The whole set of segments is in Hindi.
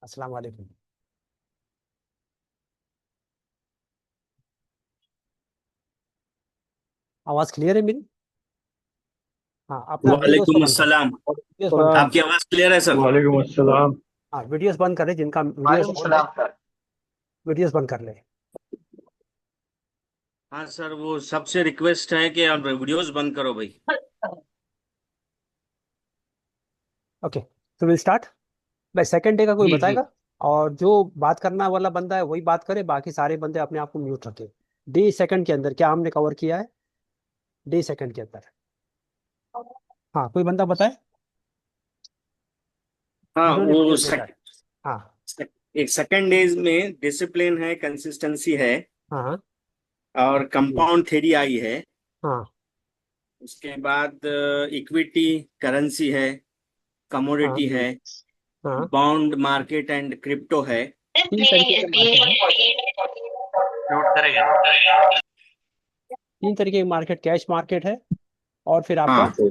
अस्सलाम वालेकुम। आवाज क्लियर है मेरी? हाँ, अपना वीडियोस को वालेकुम बंद करें। अस्सलाम। वीडियोस बंद करें। आपकी आवाज क्लियर है सर? वालेकुम अस्सलाम। हाँ, वीडियोस बंद करें, जिनका वीडियोस वालेकुम ऑन है सलाम सर। वीडियोस बंद कर ले। हाँ सर, वो सबसे रिक्वेस्ट है कि आप वीडियोस बंद करो भाई। ओके, तो विल स्टार्ट। भाई सेकंड डे का कोई जी जी। बताएगा? और जो बात करना वाला बंदा है वही बात करे, बाकी सारे बंदे अपने आप को म्यूट रखे। डे सेकंड के अंदर क्या हमने कवर किया है? डे सेकंड के अंदर हाँ, कोई बंदा बताए हाँ जिन्होंने वो वीडियोस देखा है। हाँ एक सेकंड डेज में डिसिप्लिन है, कंसिस्टेंसी है, हाँ हाँ और जी, कंपाउंड थ्योरी आई है। हाँ उसके बाद इक्विटी करेंसी है, हाँ कमोडिटी है, हाँ। बॉन्ड मार्केट एंड क्रिप्टो है। तीन तरीके के मार्केट है। नोट करेगा। तीन तरीके के मार्केट, कैश मार्केट है, और फिर आपका हाँ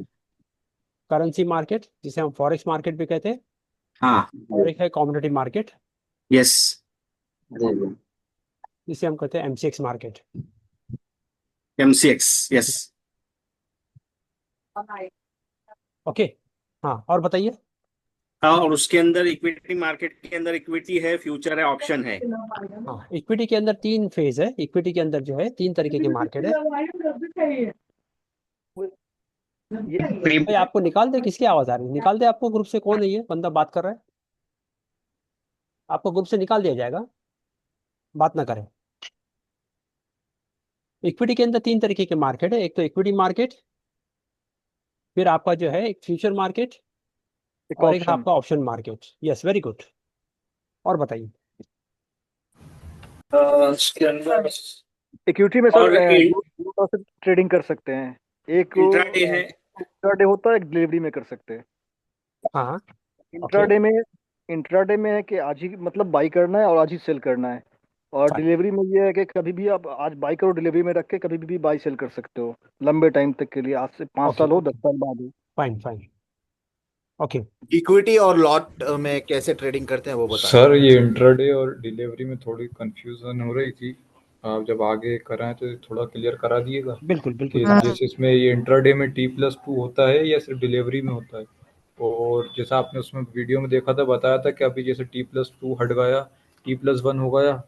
करेंसी मार्केट जिसे हम फॉरेक्स मार्केट भी कहते हैं, हाँ। और एक है कॉमोडिटी मार्केट यस। जिसे हम कहते हैं MCX market. MCX. Yes. Okay. हाँ, और बताइए। हाँ, और उसके अंदर इक्विटी मार्केट के अंदर इक्विटी है, फ्यूचर है, ऑप्शन है। हाँ, इक्विटी के अंदर तीन फेज है। इक्विटी के अंदर जो है तीन तरीके की मार्केट है। भाई आपको निकाल दे, किसकी आवाज आ रही है? निकाल दे। आपको ग्रुप से कौन है ये बंदा बात कर रहा है? आपको ग्रुप से निकाल दिया जाएगा, बात ना करें। इक्विटी के अंदर तीन तरीके के मार्केट है। एक तो इक्विटी मार्केट, फिर आपका जो है एक फ्यूचर मार्केट, एक और एक ऑप्शन। आपका option market. Yes, very good. और बताइए। उसके अंदर इक्विटी में सर और दो तरह से ट्रेडिंग कर सकते हैं। एक इंट्राडे है। इंट्राडे होता है, एक डिलीवरी में कर सकते हैं। हाँ। ओके, इंट्राडे में इंट्राडे में है कि आज ही मतलब बाई करना है और आज ही सेल करना है। और फाइन। डिलीवरी में ये है कि कभी भी आप आज बाई करो, डिलीवरी में रख के कभी भी बाई सेल कर सकते हो, लंबे टाइम तक के लिए, आज से 5 साल ओके हो, ओके, 10 साल बाद हो। Fine fine. ओके। इक्विटी और लॉट में कैसे ट्रेडिंग करते हैं वो बताएं। सर ये इंट्राडे और डिलीवरी में थोड़ी कंफ्यूजन हो रही थी। आप जब आगे कराएं तो थोड़ा क्लियर करा दिएगा बिल्कुल बिल्कुल कि करा दें। जैसे इसमें ये इंट्राडे में T+2 होता है या सिर्फ डिलीवरी में होता है। और जैसा आपने उसमें वीडियो में देखा था, बताया था कि अभी जैसे T+2 हट गया, T+1 हो गया,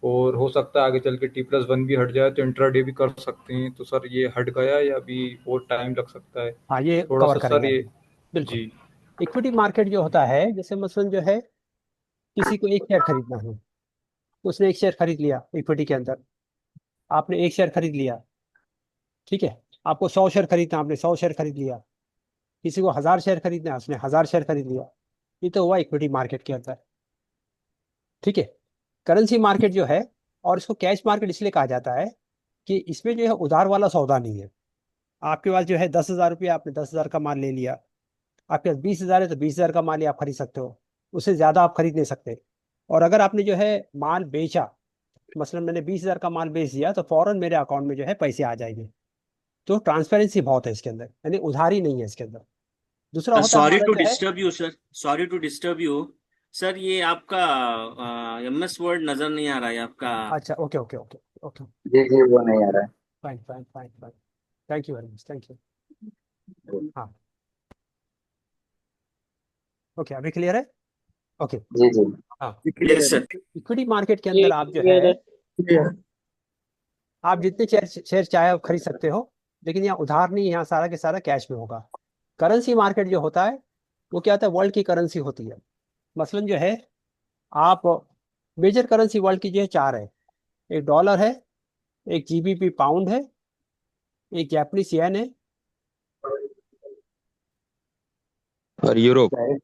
और हो सकता है आगे चल के T+1 भी हट जाए तो इंट्राडे भी कर सकते हैं। तो सर ये हट गया या अभी और टाइम लग सकता है? हाँ, ये थोड़ा कवर सा करेंगे सर ये। अभी। बिल्कुल। जी। इक्विटी मार्केट जो होता है, जैसे मसलन जो है किसी को एक शेयर खरीदना है, तो उसने एक शेयर खरीद लिया इक्विटी के अंदर। आपने एक शेयर खरीद लिया, ठीक है। आपको 100 शेयर खरीदना, आपने 100 शेयर खरीद लिया। किसी को 1000 शेयर खरीदना है, उसने 1000 शेयर खरीद लिया। ये तो हुआ इक्विटी मार्केट के अंदर, ठीक है। करेंसी मार्केट जो है, और इसको कैश मार्केट इसलिए कहा जाता है कि इसमें जो है उधार वाला सौदा नहीं है। आपके पास जो है 10,000 रुपया, आपने 10,000 का माल ले लिया। आपके पास 20,000 है तो 20,000 का माल ही आप खरीद सकते हो, उससे ज्यादा आप खरीद नहीं सकते। और अगर आपने जो है माल बेचा, मसलन मैंने 20,000 का माल बेच दिया, तो फौरन मेरे अकाउंट में जो है पैसे आ जाएंगे। तो ट्रांसपेरेंसी बहुत है इसके अंदर, यानी उधारी नहीं है इसके अंदर। दूसरा होता है सॉरी हमारा टू जो है। Disturb you sir, sorry to disturb you. Sir ये आपका एमएस वर्ड नजर नहीं आ रहा है आपका। अच्छा, ओके ओके ओके ओके। जी जी, वो नहीं आ रहा fine fine fine fine. Thank you very much, thank you. है। हाँ, ओके, अभी क्लियर है। ओके। जी जी। हाँ, क्लियर यस है। सर। इक्विटी मार्केट के अंदर आप जो है, आप जितने शेयर शेयर चाहे आप खरीद सकते हो, लेकिन यहाँ उधार नहीं है, यहाँ सारा के सारा कैश में होगा। करेंसी मार्केट जो होता है, वो क्या होता है, वर्ल्ड की करेंसी होती है। मसलन जो है, आप मेजर करेंसी वर्ल्ड की जो है चार है। एक डॉलर है, एक जीबीपी पाउंड है, एक जापानीज येन है, और यूरोप।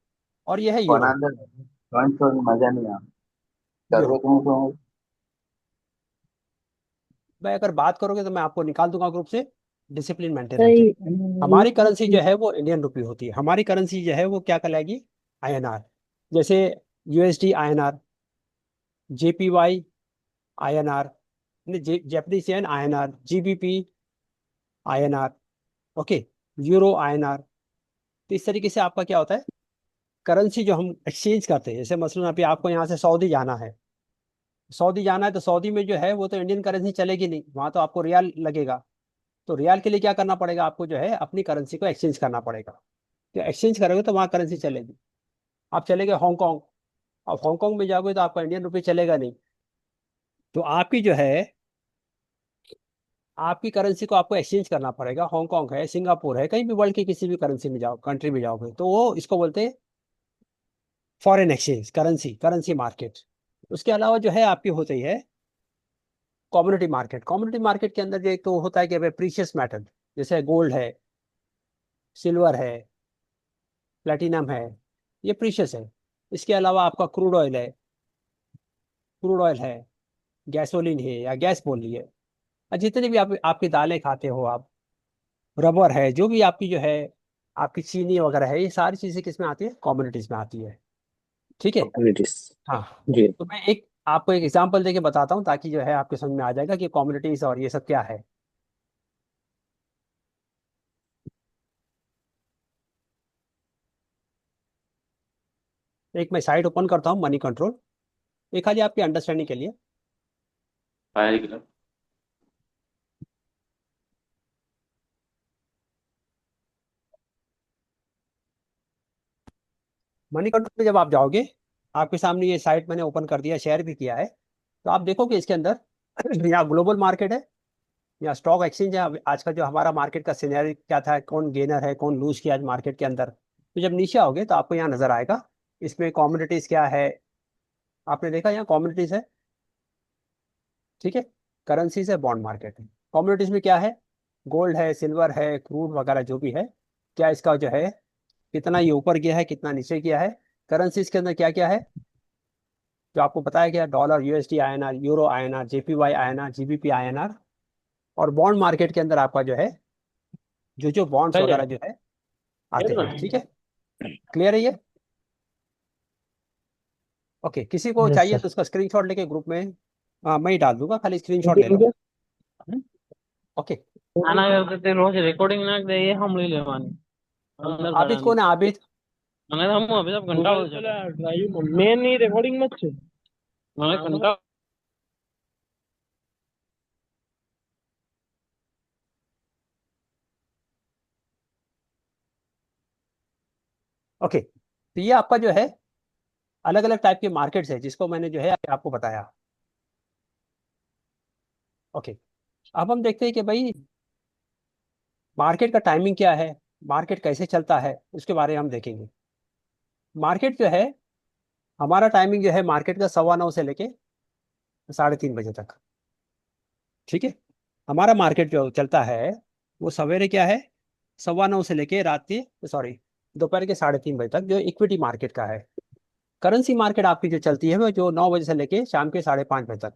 और यह है यूरो। बनाने जॉइंट तो मजा नहीं आ यूरो। जरूरत हो तो। मैं अगर बात करोगे तो मैं आपको निकाल दूंगा ग्रुप से। डिसिप्लिन मेंटेन रखें। हमारी करेंसी जो है वो इंडियन रुपी होती है। हमारी करेंसी जो है वो क्या कहलाएगी? आईएनआर। जैसे USD INR, JPY INR, Japanese yen INR, GBP INR, okay, euro INR. तो इस तरीके से आपका क्या होता है, करेंसी जो हम एक्सचेंज करते हैं, जैसे मसलन अभी आपको यहाँ से सऊदी जाना है, सऊदी जाना है तो सऊदी में जो है वो तो इंडियन करेंसी चलेगी नहीं, वहाँ तो आपको रियाल लगेगा। तो रियाल के लिए क्या करना पड़ेगा आपको, जो है अपनी करेंसी को एक्सचेंज करना पड़ेगा। तो एक्सचेंज करोगे तो वहाँ करेंसी चलेगी। आप चले गए हांगकांग, अब हांगकांग में जाओगे तो आपका इंडियन रुपये चलेगा नहीं। तो आपकी जो है आपकी करेंसी को आपको एक्सचेंज करना पड़ेगा। हांगकांग है, सिंगापुर है, कहीं भी वर्ल्ड की किसी भी करेंसी में जाओ, कंट्री में जाओगे तो वो इसको बोलते हैं foreign exchange, currency, currency market. उसके अलावा जो है आपकी होती है कमोडिटी मार्केट। कमोडिटी मार्केट के अंदर जो एक तो होता है कि भाई प्रीशियस मेटल, जैसे गोल्ड है, सिल्वर है, प्लेटिनम है, ये प्रीशियस है। इसके अलावा आपका क्रूड ऑयल है, क्रूड ऑयल है, गैसोलीन है या गैस बोल लीजिए, और जितने भी आप आपकी दालें खाते हो आप, रबर है, जो भी आपकी जो है आपकी चीनी वगैरह है, ये सारी चीजें किस में आती है, कमोडिटीज में आती है। ठीक है। कम्युनिटीज। हाँ। जी। तो मैं एक आपको एक एग्जांपल देके बताता हूँ ताकि जो है आपके समझ में आ जाएगा कि कमोडिटीज और ये सब क्या है। एक मैं साइट ओपन करता हूँ, मनी कंट्रोल, ये खाली आपकी अंडरस्टैंडिंग के लिए। मनी कंट्रोल में जब आप जाओगे, आपके सामने ये साइट मैंने ओपन कर दिया, शेयर भी किया है। तो आप देखोगे इसके अंदर यहाँ ग्लोबल मार्केट है, यहाँ स्टॉक एक्सचेंज है। आज का जो हमारा मार्केट का सिनेरियो क्या था, कौन गेनर है कौन लूज किया आज मार्केट के अंदर। तो जब नीचे आओगे तो आपको यहाँ नजर आएगा इसमें कमोडिटीज क्या है। आपने देखा यहाँ कमोडिटीज है, ठीक है, करेंसीज है, बॉन्ड मार्केट है। कमोडिटीज में क्या है, गोल्ड है, सिल्वर है, क्रूड वगैरह जो भी है, क्या इसका जो है कितना ये ऊपर गया है कितना नीचे गया है। करेंसीज के अंदर क्या क्या है जो आपको बताया गया, dollar, USD INR, euro INR, JPY INR, GBP INR. और बॉन्ड मार्केट के अंदर आपका जो है जो जो बॉन्ड्स वगैरह जो है आते हैं। ठीक है, क्लियर है ये? ओके, किसी को चाहिए तो उसका स्क्रीनशॉट लेके ग्रुप में मैं ही डाल दूंगा, खाली स्क्रीनशॉट ले लो। ओके। आना करते रोज रिकॉर्डिंग ना दे ये हम ले लेवानी अंदर आबिद कौन है, आबिद? मैंने हम अभी तक घंटा हो जाता मेन नहीं रिकॉर्डिंग मत छे मैंने घंटा। ओके, तो ये आपका जो है अलग अलग टाइप के मार्केट्स है जिसको मैंने जो है आपको बताया। ओके, अब हम देखते हैं कि भाई मार्केट का टाइमिंग क्या है, मार्केट कैसे चलता है, उसके बारे में हम देखेंगे। मार्केट जो है हमारा टाइमिंग जो है मार्केट का 9:15 से लेके 3:30 बजे तक। ठीक है, हमारा मार्केट जो चलता है वो सवेरे क्या है 9:15 से लेके रात के सॉरी दोपहर के 3:30 बजे तक, जो इक्विटी मार्केट का है। करेंसी मार्केट आपकी जो चलती है वो जो 9 बजे से लेके शाम के 5:30 बजे तक।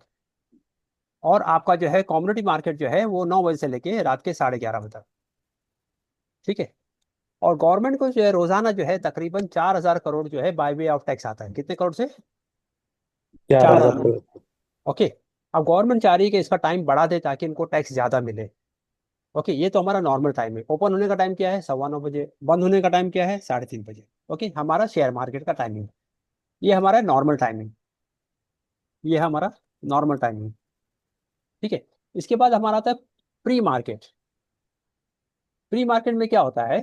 और आपका जो है कमोडिटी मार्केट जो है वो 9 बजे से लेके रात के 11:30 बजे तक। ठीक है, और गवर्नमेंट को जो है रोजाना जो है तकरीबन 4,000 करोड़ जो है बाय वे ऑफ टैक्स आता है। कितने करोड़ से? 4,000 करोड़। ओके, अब गवर्नमेंट चाह रही है कि इसका टाइम बढ़ा दे ताकि इनको टैक्स ज्यादा मिले। ओके, ये तो हमारा नॉर्मल टाइम है। ओपन होने का टाइम क्या है 9:15 बजे, बंद होने का टाइम क्या है 3:30 बजे। ओके, हमारा शेयर मार्केट का टाइमिंग, ये हमारा नॉर्मल टाइमिंग, ये हमारा नॉर्मल टाइमिंग। ठीक है, इसके बाद हमारा आता है प्री मार्केट। प्री मार्केट में क्या होता है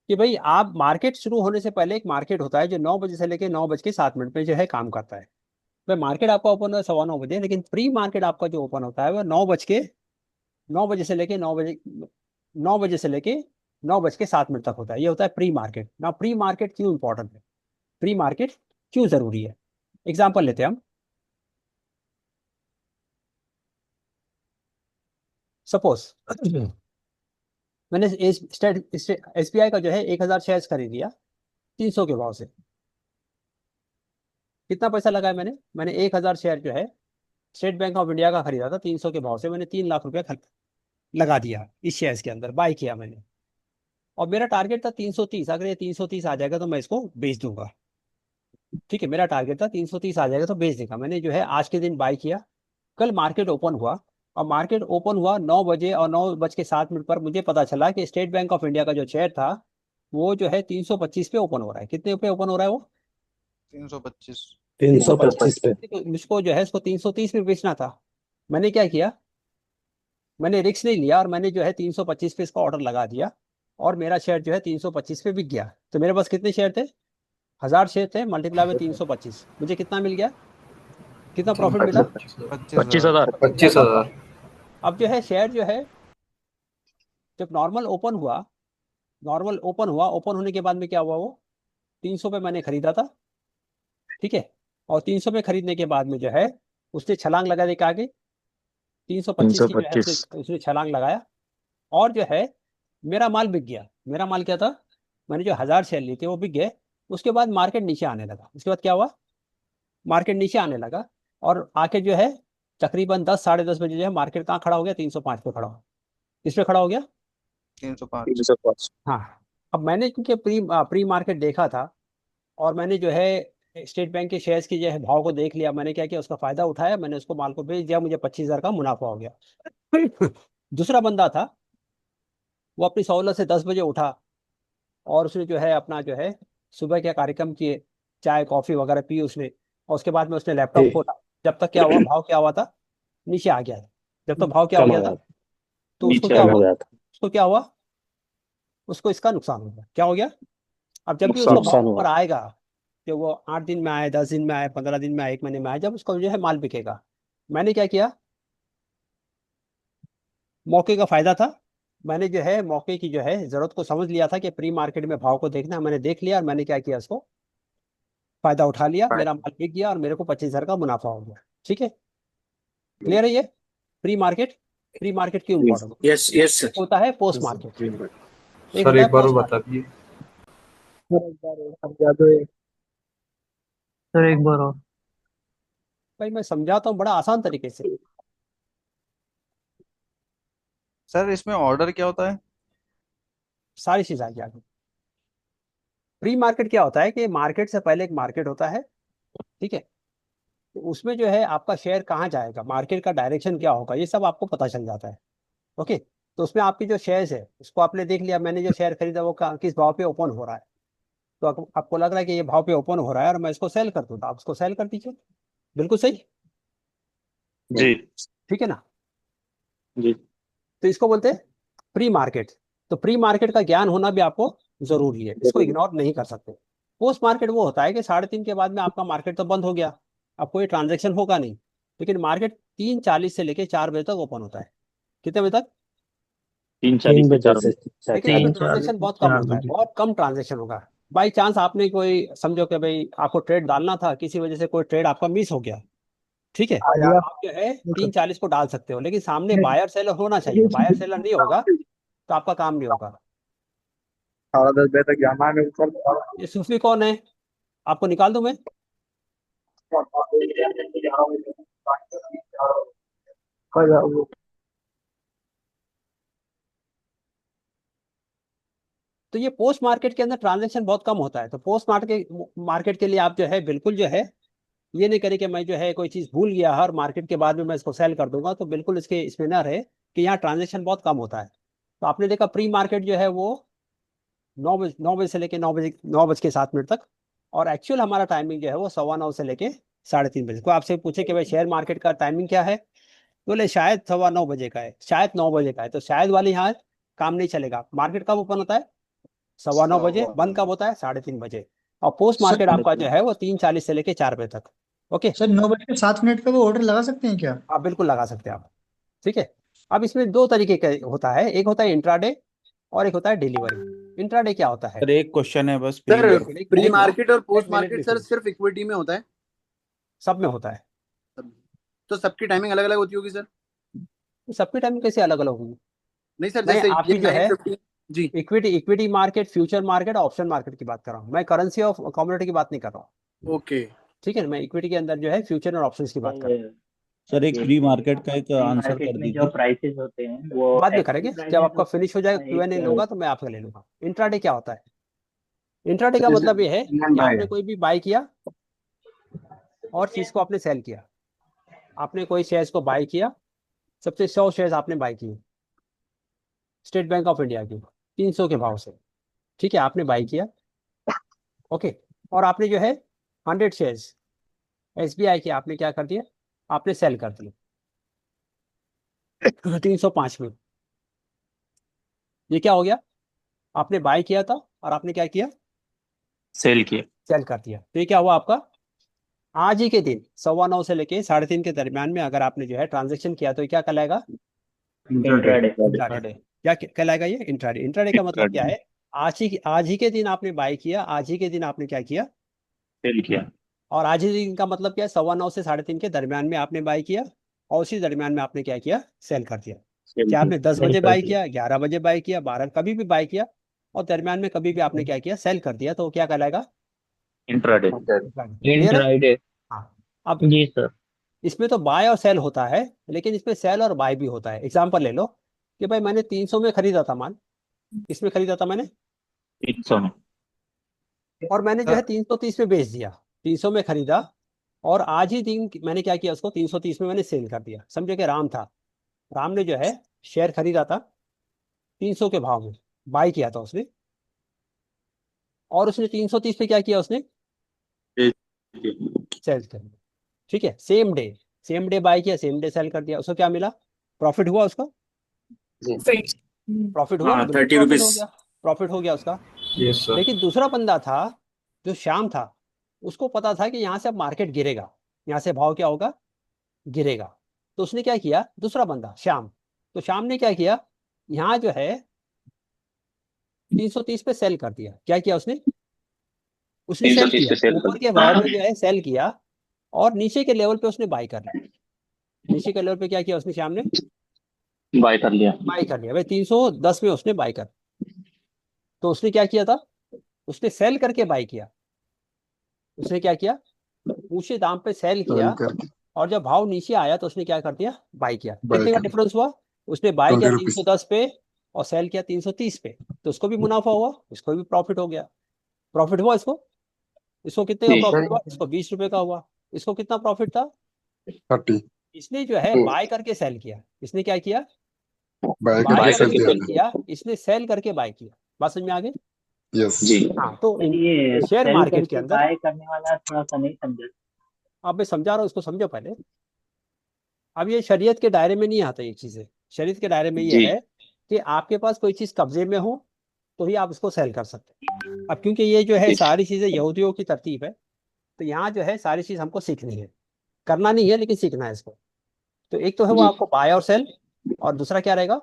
कि भाई आप मार्केट शुरू होने से पहले एक मार्केट होता है जो 9 बजे से लेकर 9:07 में जो है काम करता है। भाई मार्केट आपका ओपन है 9:15 बजे, लेकिन प्री मार्केट आपका जो ओपन होता है वो 9 बजे से लेके 9 बजे से लेके 9:07 तक होता है। ये होता है प्री मार्केट ना। प्री मार्केट क्यों इंपॉर्टेंट है, प्री मार्केट क्यों जरूरी है? एग्जाम्पल लेते हैं हम। सपोज मैंने एसबीआई का जो है 1,000 शेयर खरीद लिया 300 के भाव से। कितना पैसा लगाया मैंने 1,000 शेयर जो है स्टेट बैंक ऑफ इंडिया का खरीदा था 300 के भाव से। मैंने 3 लाख रुपया लगा दिया इस शेयर्स के अंदर, बाय किया मैंने। और मेरा टारगेट था 330, अगर ये 330 आ जाएगा तो मैं इसको बेच दूंगा। ठीक है, मेरा टारगेट था 330 आ जाएगा तो बेच देगा। मैंने जो है आज के दिन बाय किया, कल मार्केट ओपन हुआ, और मार्केट ओपन हुआ 9 बजे और 9:07 पर मुझे पता चला कि स्टेट बैंक ऑफ इंडिया का जो शेयर था वो जो है 325 पे ओपन हो रहा है। कितने पे ओपन हो रहा है वो? 325। 325 पे। तो मुझको जो है इसको 330 में बेचना था। मैंने क्या किया, मैंने रिस्क नहीं लिया और मैंने जो है 325 पे इसका ऑर्डर लगा दिया और मेरा शेयर जो है 325 पे बिक गया। तो मेरे पास कितने शेयर थे? 1000 शेयर थे, मल्टीप्लाई में 325, मुझे कितना मिल गया? कितना प्रॉफिट मिला? 25,000। 25,000। अब जो है शेयर जो है जब नॉर्मल ओपन हुआ, ओपन होने के बाद में क्या हुआ, वो 300 पे मैंने खरीदा था, ठीक है। और 300 पे खरीदने के बाद में जो है उसने छलांग लगा दी आगे, 325 की जो है 325। उसने छलांग लगाया और जो है मेरा माल बिक गया। मेरा माल क्या था, मैंने जो 1000 शेयर लिए थे वो बिक गए। उसके बाद मार्केट नीचे आने लगा। उसके बाद क्या हुआ, मार्केट नीचे आने लगा और आके जो है तकरीबन 10 साढ़े 10 बजे जो है मार्केट कहाँ खड़ा हो गया? 305 पे खड़ा हो। किस पे खड़ा हो गया? 305। 305। हाँ। अब मैंने क्योंकि प्री मार्केट देखा था और मैंने जो है स्टेट बैंक के शेयर्स की जो है भाव को देख लिया, मैंने क्या किया, उसका फायदा उठाया, मैंने उसको माल को बेच दिया, मुझे 25,000 का मुनाफा हो गया। दूसरा बंदा था, वो अपनी सहूलत से 10 बजे उठा और उसने जो है अपना जो है सुबह के कार्यक्रम किए, चाय कॉफी वगैरह पी उसने, और उसके बाद में उसने लैपटॉप ठीक। खोला। जब तक क्या हुआ, भाव क्या हुआ था? नीचे आ गया। जब तक भाव क्या हो कम गया हो था, गया, तो उसको नीचे क्या आ कम हुआ? हो गया था। उसको क्या हुआ? उसको इसका नुकसान हो गया। क्या हो गया? अब जब भी उसका भाव नुकसान ऊपर हुआ। आएगा, कि वो 8 दिन में आए, 10 दिन में आए, 15 दिन में आए, 1 महीने में आए, जब उसका जो है माल बिकेगा, मैंने क्या किया, मौके का फायदा था, मैंने जो है मौके की जो है जरूरत को समझ लिया था कि प्री मार्केट में भाव को देखना है, मैंने देख लिया और मैंने क्या किया, उसको फायदा उठा लिया, मेरा माल बिक गया और मेरे को 25,000 का मुनाफा हो गया। ठीक है, क्लियर है ये? प्री मार्केट, प्री मार्केट क्यों इंपॉर्टेंट यस यस सर। होता है? पोस्ट मार्केट, एक सर होता है एक बार पोस्ट वो मार्केट। बता दीजिए। सर एक बार और। भाई मैं समझाता हूँ बड़ा आसान तरीके से। सर इसमें ऑर्डर क्या होता है? सारी चीज आ गया आगे। प्री मार्केट क्या होता है कि मार्केट से पहले एक मार्केट होता है, ठीक है। तो उसमें जो है आपका शेयर कहाँ जाएगा, मार्केट का डायरेक्शन क्या होगा, ये सब आपको पता चल जाता है। ओके। तो उसमें आपकी जो शेयर्स है उसको आपने देख लिया, मैंने जो शेयर खरीदा वो किस भाव पे ओपन हो रहा है। तो आपको लग रहा है कि ये भाव पे ओपन हो रहा है और मैं इसको सेल कर दूँ, तो आप इसको सेल कर दीजिए। बिल्कुल सही, जी। ठीक है ना? जी। तो इसको बोलते हैं प्री मार्केट। तो प्री मार्केट का ज्ञान होना भी आपको जरूरी है, इसको इग्नोर नहीं कर सकते। पोस्ट मार्केट वो होता है कि 3:30 के बाद में आपका मार्केट तो बंद हो गया, अब कोई ट्रांजेक्शन होगा नहीं, लेकिन मार्केट 3:40 से लेके 4 बजे तक ओपन होता है। कितने बजे तक? 3:40 से 4 से बजे। लेकिन इसमें ट्रांजेक्शन बहुत कम होता है, बहुत कम ट्रांजेक्शन होगा। बाई चांस आपने कोई समझो कि भाई आपको ट्रेड डालना था, किसी वजह से कोई ट्रेड आपका मिस हो गया, ठीक है, आप जो है 3:40 को डाल सकते हो, लेकिन सामने बायर सेलर होना चाहिए। बायर सेलर नहीं होगा तो आपका काम नहीं होगा। 10:30 बजे तक जाना है ये सूफी कौन है, आपको निकाल दूं मैं? तो ये पोस्ट मार्केट के अंदर ट्रांजेक्शन बहुत कम होता है। तो पोस्ट मार्केट के लिए आप जो है बिल्कुल जो है ये नहीं करें कि मैं जो है कोई चीज भूल गया हर मार्केट के बाद में मैं इसको सेल कर दूंगा, तो बिल्कुल इसके इसमें ना रहे कि यहाँ ट्रांजेक्शन बहुत कम होता है। तो आपने देखा प्री मार्केट जो है वो 9 बजे से लेके 9 बज के 7 मिनट तक, और एक्चुअल हमारा टाइमिंग जो है वो 9:15 से लेके 3:30 बजे। को आपसे पूछे कि भाई शेयर मार्केट का टाइमिंग क्या है, बोले शायद 9:15 बजे का है, शायद 9 बजे का है। तो शायद वाले यहाँ काम नहीं चलेगा। मार्केट कब ओपन होता है? 9:15 बजे। बंद कब होता है? 3:30 बजे। और पोस्ट सर मार्केट आपका जो है वो 3:40 से लेके 4 बजे तक। ओके, सर 9 बज के 7 मिनट पे वो ऑर्डर लगा सकते हैं क्या? आप बिल्कुल लगा सकते हैं आप, ठीक है। अब इसमें दो तरीके का होता है, एक होता है इंट्राडे और एक होता है डिलीवरी। इंट्राडे क्या होता है? सर एक क्वेश्चन है बस सर प्लीज। प्री एक मिनट, मार्केट और पोस्ट 1 मिनट मार्केट में सर फिर सिर्फ इक्विटी में होता है? सब में होता है। तो सबकी टाइमिंग अलग अलग होती होगी सर? तो सबकी टाइमिंग कैसे अलग अलग होगी? नहीं सर, मैं जैसे ये आपकी जो है 9:50। जी। Equity equity market, future market, option market की बात कर रहा हूँ, मैं करेंसी ऑफ कमोडिटी की बात नहीं कर रहा हूँ, ओके। ठीक है। मैं इक्विटी के अंदर जो है फ्यूचर और ऑप्शंस की बात कर रहा हूँ। सर एक प्री मार्केट का एक आंसर कर दीजिए। बाद में करेंगे, जब आपका फिनिश हो जाएगा, Q&A लूंगा तो मैं आपसे ले लूंगा। इंट्राडे क्या होता है? इंट्राडे का मतलब ये है कि आपने कोई भी बाय किया और चीज को आपने सेल किया। आपने कोई शेयर्स को बाय किया, सबसे 100 शेयर्स आपने बाय किए स्टेट बैंक ऑफ इंडिया की 300 के भाव से, ठीक है, आपने बाई किया, ओके, और आपने जो है 100 शेयर्स SBI के आपने क्या कर दिया, आपने सेल कर दिया 305 में। ये क्या हो गया, आपने बाई किया था और आपने क्या किया, सेल किया। सेल कर दिया। तो ये क्या हुआ आपका, आज ही के दिन 9:15 से लेके 3:30 के दरमियान में अगर आपने जो है ट्रांजेक्शन किया तो ये क्या कहलाएगा, इंट्राडे। इंट्राडे। क्या कहलाएगा ये, इंट्राडे। इंट्राडे का मतलब क्या है, आज ही के दिन आपने बाई किया, आज ही के दिन आपने क्या किया, सेल किया। और आज ही दिन का मतलब क्या है, 9:15 से 3:30 के दरमियान में आपने बाई किया और उसी दरमियान में आपने क्या किया, सेल कर दिया। क्या आपने 10 बजे बाई किया, 11 बजे बाई किया, 12 कभी भी बाई किया और दरमियान में कभी भी आपने क्या किया, सेल कर दिया, तो वो क्या कहलाएगा, इंट्राडे। क्लियर है? इंट्राडे। हाँ, अब जी सर। इसमें तो बाय और सेल होता है, लेकिन इसमें सेल और बाय भी होता है। एग्जांपल ले लो कि भाई मैंने 300 में खरीदा था माल, इसमें खरीदा था मैंने, 300 में। और मैंने जो है 330 में बेच दिया। 300 में खरीदा और आज ही दिन मैंने क्या किया, उसको 330 में मैंने सेल कर दिया। समझो कि राम था, राम ने जो है शेयर खरीदा था 300 के भाव में, बाई किया था उसने, और उसने 330 पे क्या किया, उसने सेल कर दिया। ठीक है, सेम डे बाई किया, सेम डे सेल कर दिया, उसको क्या मिला, प्रॉफिट हुआ उसका, प्रॉफिट हुआ ना, हाँ, बिल्कुल 30 प्रॉफिट रुपीज। हो गया, प्रॉफिट हो गया उसका। Yes sir. लेकिन दूसरा बंदा था जो श्याम था, उसको पता था कि यहाँ से अब मार्केट गिरेगा, यहाँ से भाव क्या होगा, गिरेगा। तो उसने क्या किया, दूसरा बंदा श्याम, तो श्याम ने क्या किया, यहाँ जो है 330 पे सेल कर दिया। क्या किया उसने, उसने सेल 330 किया, पे सेल ऊपर कर के भाव में जो है सेल किया, और नीचे के लेवल पे उसने बाई कर लिया। नीचे के लेवल पे क्या किया उसने, श्याम ने बाय कर लिया। बाई कर लिया भाई, 310 में उसने बाई कर। तो उसने क्या किया था, उसने सेल करके बाई किया। उसने क्या किया, ऊंचे दाम पे सेल किया, और जब भाव नीचे आया तो उसने क्या कर दिया, बाई किया। कितने का डिफरेंस हुआ, उसने बाई किया 310 पे और सेल किया 330 पे, तो उसको भी मुनाफा हुआ, उसको भी प्रॉफिट हो गया। प्रॉफिट हुआ इसको, इसको कितने का जी। प्रॉफिट हुआ, इसको 20 रुपए का हुआ। इसको कितना प्रॉफिट था, 30 इसने जो है बाय करके सेल किया। इसने क्या किया, बाय बाय करके बाय करके सेल सेल किया। किया, इसने सेल करके बाय किया। बात समझ में आ गई? यस जी। हाँ, तो ये शेयर सेल मार्केट के करके अंदर, बाय करने वाला थोड़ा सा नहीं समझा। अब मैं समझा रहा हूँ, इसको समझो पहले। अब ये शरीयत के दायरे में नहीं आता ये चीजें। शरीयत के दायरे में ये जी। है कि आपके पास कोई चीज कब्जे में हो तो ही आप इसको सेल कर सकते हैं। अब क्योंकि ये जो है जी। सारी चीजें यहूदियों की तरतीब है, तो यहाँ जो है सारी चीज हमको सीखनी है, करना नहीं है लेकिन सीखना है इसको। तो एक तो है वो जी। आपको बाय और सेल, और दूसरा क्या रहेगा,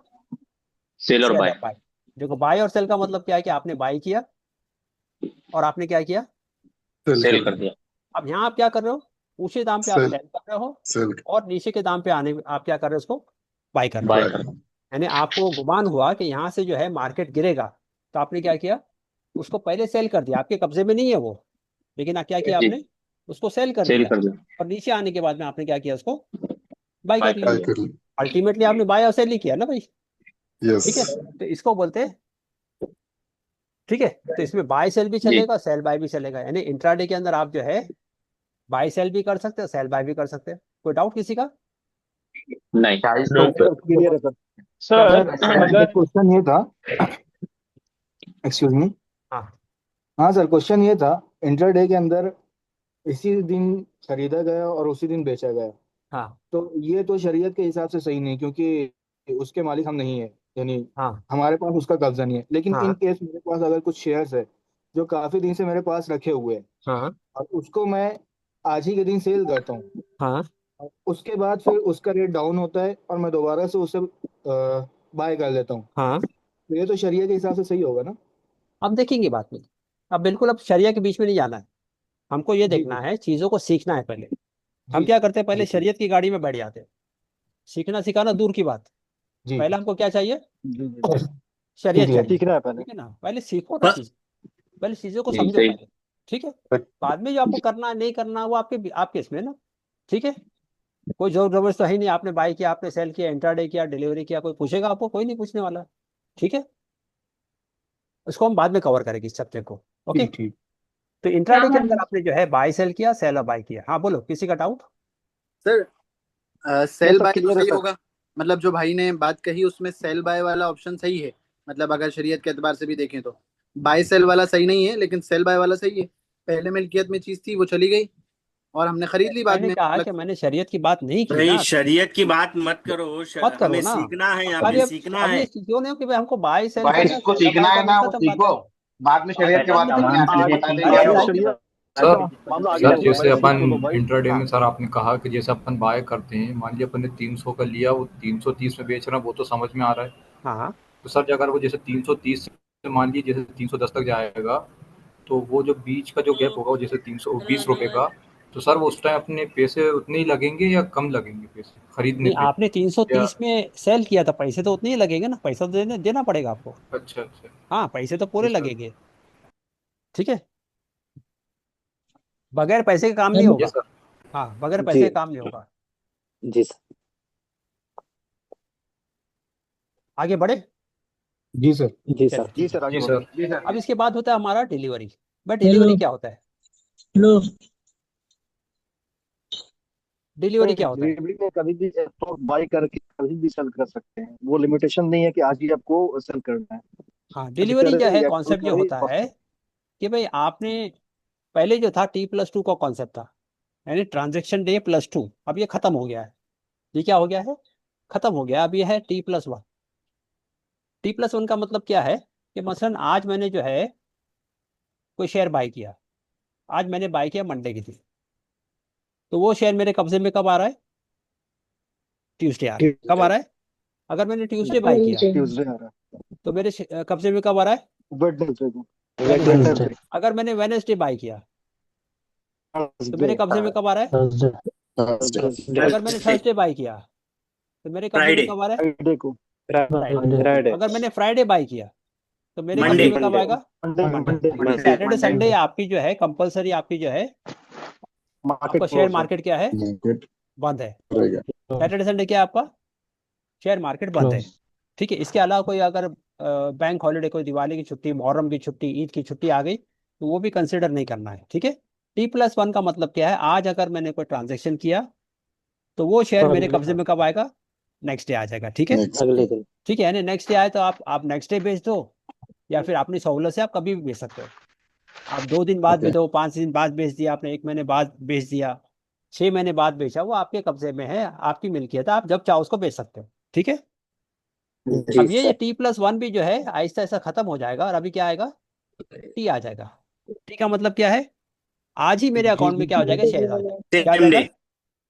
सेल और सेल बाय। और बाय। देखो, बाय और सेल का मतलब क्या है कि आपने बाय किया और आपने क्या किया, सेल सेल कर कर दिया। अब यहाँ आप क्या कर रहे हो, ऊंचे दाम पे आप सेल सेल कर रहे हो, सेल और नीचे के दाम पे आने आप क्या कर रहे हो, उसको बाय कर रहे हो। बाय बाय कर। यानी आपको गुमान हुआ कि यहाँ से जो है मार्केट गिरेगा, तो आपने क्या किया, उसको पहले सेल कर दिया। आपके कब्जे में नहीं है वो, लेकिन क्या किया जी। आपने, उसको सेल कर सेल दिया, कर दिया। और नीचे आने के बाद में आपने क्या किया, उसको बाय बाय कर कर लिया। बाय लिया। कर ली। अल्टीमेटली आपने बाय और सेल ही किया ना भाई, यस ठीक है। तो इसको बोलते हैं, ठीक है। तो इसमें बाय सेल भी जी। चलेगा, सेल बाय भी चलेगा। यानी इंट्राडे के अंदर आप जो है बाय सेल भी कर सकते हो, सेल बाय भी कर सकते हैं। कोई डाउट किसी का? नहीं। सर क्लियर है सर। क्या सर बोला? अगर क्वेश्चन ये था, एक्सक्यूज मी। हाँ, हाँ सर, क्वेश्चन ये था, इंटरडे के अंदर इसी दिन खरीदा गया और उसी दिन बेचा गया, हाँ, तो ये तो शरीयत के हिसाब से सही नहीं, क्योंकि उसके मालिक हम नहीं है, यानी हाँ, हमारे पास उसका कब्जा नहीं है। लेकिन इन हाँ, केस मेरे पास अगर कुछ शेयर्स है जो काफी दिन से मेरे पास रखे हुए हैं, हाँ, और उसको मैं आज ही के दिन सेल करता हूँ, हाँ। और उसके बाद फिर उसका रेट डाउन होता है और मैं दोबारा से उसे बाय कर लेता हूँ, हाँ, तो ये तो शरीयत के हिसाब से सही होगा ना? अब देखेंगे बात में। अब बिल्कुल अब शरिया के बीच में नहीं जाना है, हमको ये जी देखना जी है, चीजों को सीखना है पहले। हम जी क्या करते हैं, पहले जी शरीयत की गाड़ी में बैठ जाते हैं। सीखना सिखाना दूर की बात, जी पहले हमको क्या चाहिए, जी जी शरीयत चाहिए। सीखना है पहले। ठीक है ना, पहले सीखो ना पर चीज, पहले चीजों को जी। समझो सही। पहले, ठीक है। बाद में जो आपको करना है नहीं करना वो आपके इसमें ना, ठीक है। कोई जोर जबरदस्त तो है नहीं, आपने बाई किया, आपने सेल किया, इंट्राडे किया, डिलीवरी किया, कोई पूछेगा आपको, कोई नहीं पूछने वाला, ठीक है। उसको हम बाद में कवर करेंगे इस सब्जेक्ट को, ओके। ठीक ठीक। तो इंट्राडे के अंदर आपने जो है बाई सेल किया, सेल और बाई किया। हाँ बोलो, किसी का डाउट? सर नहीं सेल सब बाय तो क्लियर है सही सर। होगा, मतलब जो भाई ने बात कही उसमें सेल बाय वाला ऑप्शन सही है, मतलब अगर शरीयत के एतबार से भी देखें तो। बाय सेल वाला सही नहीं है, लेकिन सेल बाय वाला सही है। पहले मिल्कियत में चीज थी, वो चली गई और हमने खरीद ली बाद मैंने में कहा अलग कि से। मैंने शरीयत की बात नहीं की भाई ना। शरीयत की बात मत करो, मत करो हमें ना। सीखना है, यहाँ अरे पे सीखना अब है। ये क्यों नहीं हो कि भाई हमको बाय सेल भाई करना है, जिसको सेल सीखना बाय है करना ना है, वो खत्म बात है। सीखो, बाद में शरीयत के बाद मतलब अपने आप आज बता देंगे अरे आप आगे लोग। भाई चलिए, सर मामला आगे सर बढ़ रहा है, जैसे मेरे अपन सुनो भाई। इंट्राडे हाँ में सर आपने कहा कि जैसे अपन बाय करते हैं, मान लिया अपन ने 300 का लिया, वो 330 में बेच रहा है, वो तो समझ में आ रहा है। हाँ तो सर अगर वो जैसे 330 से मान लीजिए जैसे 310 तक जाएगा, तो वो जो बीच का जो गैप होगा वो जैसे 320 रुपए का, तो सर वो उस टाइम अपने पैसे उतने ही लगेंगे या कम लगेंगे पैसे खरीदने नहीं, पे? आपने या 330 में सेल किया था, पैसे तो उतने ही लगेंगे ना, पैसा तो देना पड़ेगा आपको। अच्छा अच्छा। हाँ, पैसे तो जी पूरे सर। लगेंगे। ठीक है, बगैर पैसे का काम नहीं चलो। ये होगा। सर। हाँ, बगैर जी पैसे का काम नहीं होगा। जी सर। आगे बढ़े। जी सर। जी चलिए सर। जी ठीक है। सर, आगे जी बढ़ो। सर। अब इसके बाद होता है हमारा डिलीवरी। भाई हेलो डिलीवरी क्या होता है? हेलो। डिलीवरी क्या होता है? डिलीवरी में कभी भी तो बाई करके कभी भी सेल कर सकते हैं, वो लिमिटेशन नहीं है कि आज ही आपको सेल करना है। हाँ, अभी डिलीवरी जो करे है या कल कॉन्सेप्ट जो करे, होता है कि भाई आपने पहले जो था T+2 का कॉन्सेप्ट था, यानी ट्रांजेक्शन डे +2, अब ये खत्म हो गया है। ये क्या हो गया है? खत्म हो गया। अब ये है T+1। T+1 का मतलब क्या है कि मसलन आज मैंने जो है कोई शेयर बाय किया, आज मैंने बाय किया मंडे की थी, तो वो शेयर मेरे कब्जे में कब आ रहा है? ट्यूसडे आ रहा है। कब आ रहा है? अगर मैंने ट्यूसडे बाय किया ट्यूसडे आ रहा तो मेरे कब्जे में कब आ रहा है? है, वेडनेसडे को, वेडनेसडे। वेडनेसडे, अगर मैंने वेडनेसडे बाय किया तो थर्सडे, मेरे कब्जे में कब आ रहा है? थर्सडे। Thursday. अगर मैंने थर्सडे बाय किया तो मेरे कब्जे में फ्राइडे, कब आ रहा है? फ्राइडे को, फ्राइडे। फ्राइडे। अगर मैंने फ्राइडे बाय किया तो मेरे मंडे। कब्जे में कब आएगा? Monday, Monday. मंडे यानी सैटरडे संडे आपकी जो है कंपलसरी, आपकी जो है मार्केट आपका शेयर क्लोज है। मार्केट क्या है? Market बंद है। रहेगा। सैटरडे संडे क्या है आपका? शेयर मार्केट बंद है। ठीक है, इसके अलावा कोई अगर बैंक हॉलीडे, कोई दिवाली की छुट्टी, मुहर्रम की छुट्टी, ईद की छुट्टी आ गई तो वो भी कंसिडर नहीं करना है। ठीक है। T+1 का मतलब क्या है? आज अगर मैंने कोई ट्रांजेक्शन किया तो वो शेयर मेरे कब्जे में कब आएगा? नेक्स्ट डे आ जाएगा। ठीक है। Next. अगले दिन। ठीक है, यानी नेक्स्ट डे आए तो आप नेक्स्ट डे बेच दो, या फिर अपनी सहूलत से आप कभी भी बेच सकते हो। आप 2 दिन बाद Okay. बेचो, 5 दिन बाद बेच दिया आपने, 1 महीने बाद बेच दिया, 6 महीने बाद बेचा, वो आपके कब्जे में है, आपकी मिल्कियत है, आप जब चाहो उसको बेच सकते हो। ठीक है। जी अब ये सर। T+1 भी जो है आहिस्ता आहिस्ता खत्म हो जाएगा और अभी क्या आएगा? टी आ जाएगा। टी का मतलब क्या है? आज ही मेरे अकाउंट में क्या हो जाएगा? शेयर आ जाएगा। क्या आ सेम जाएगा? डे।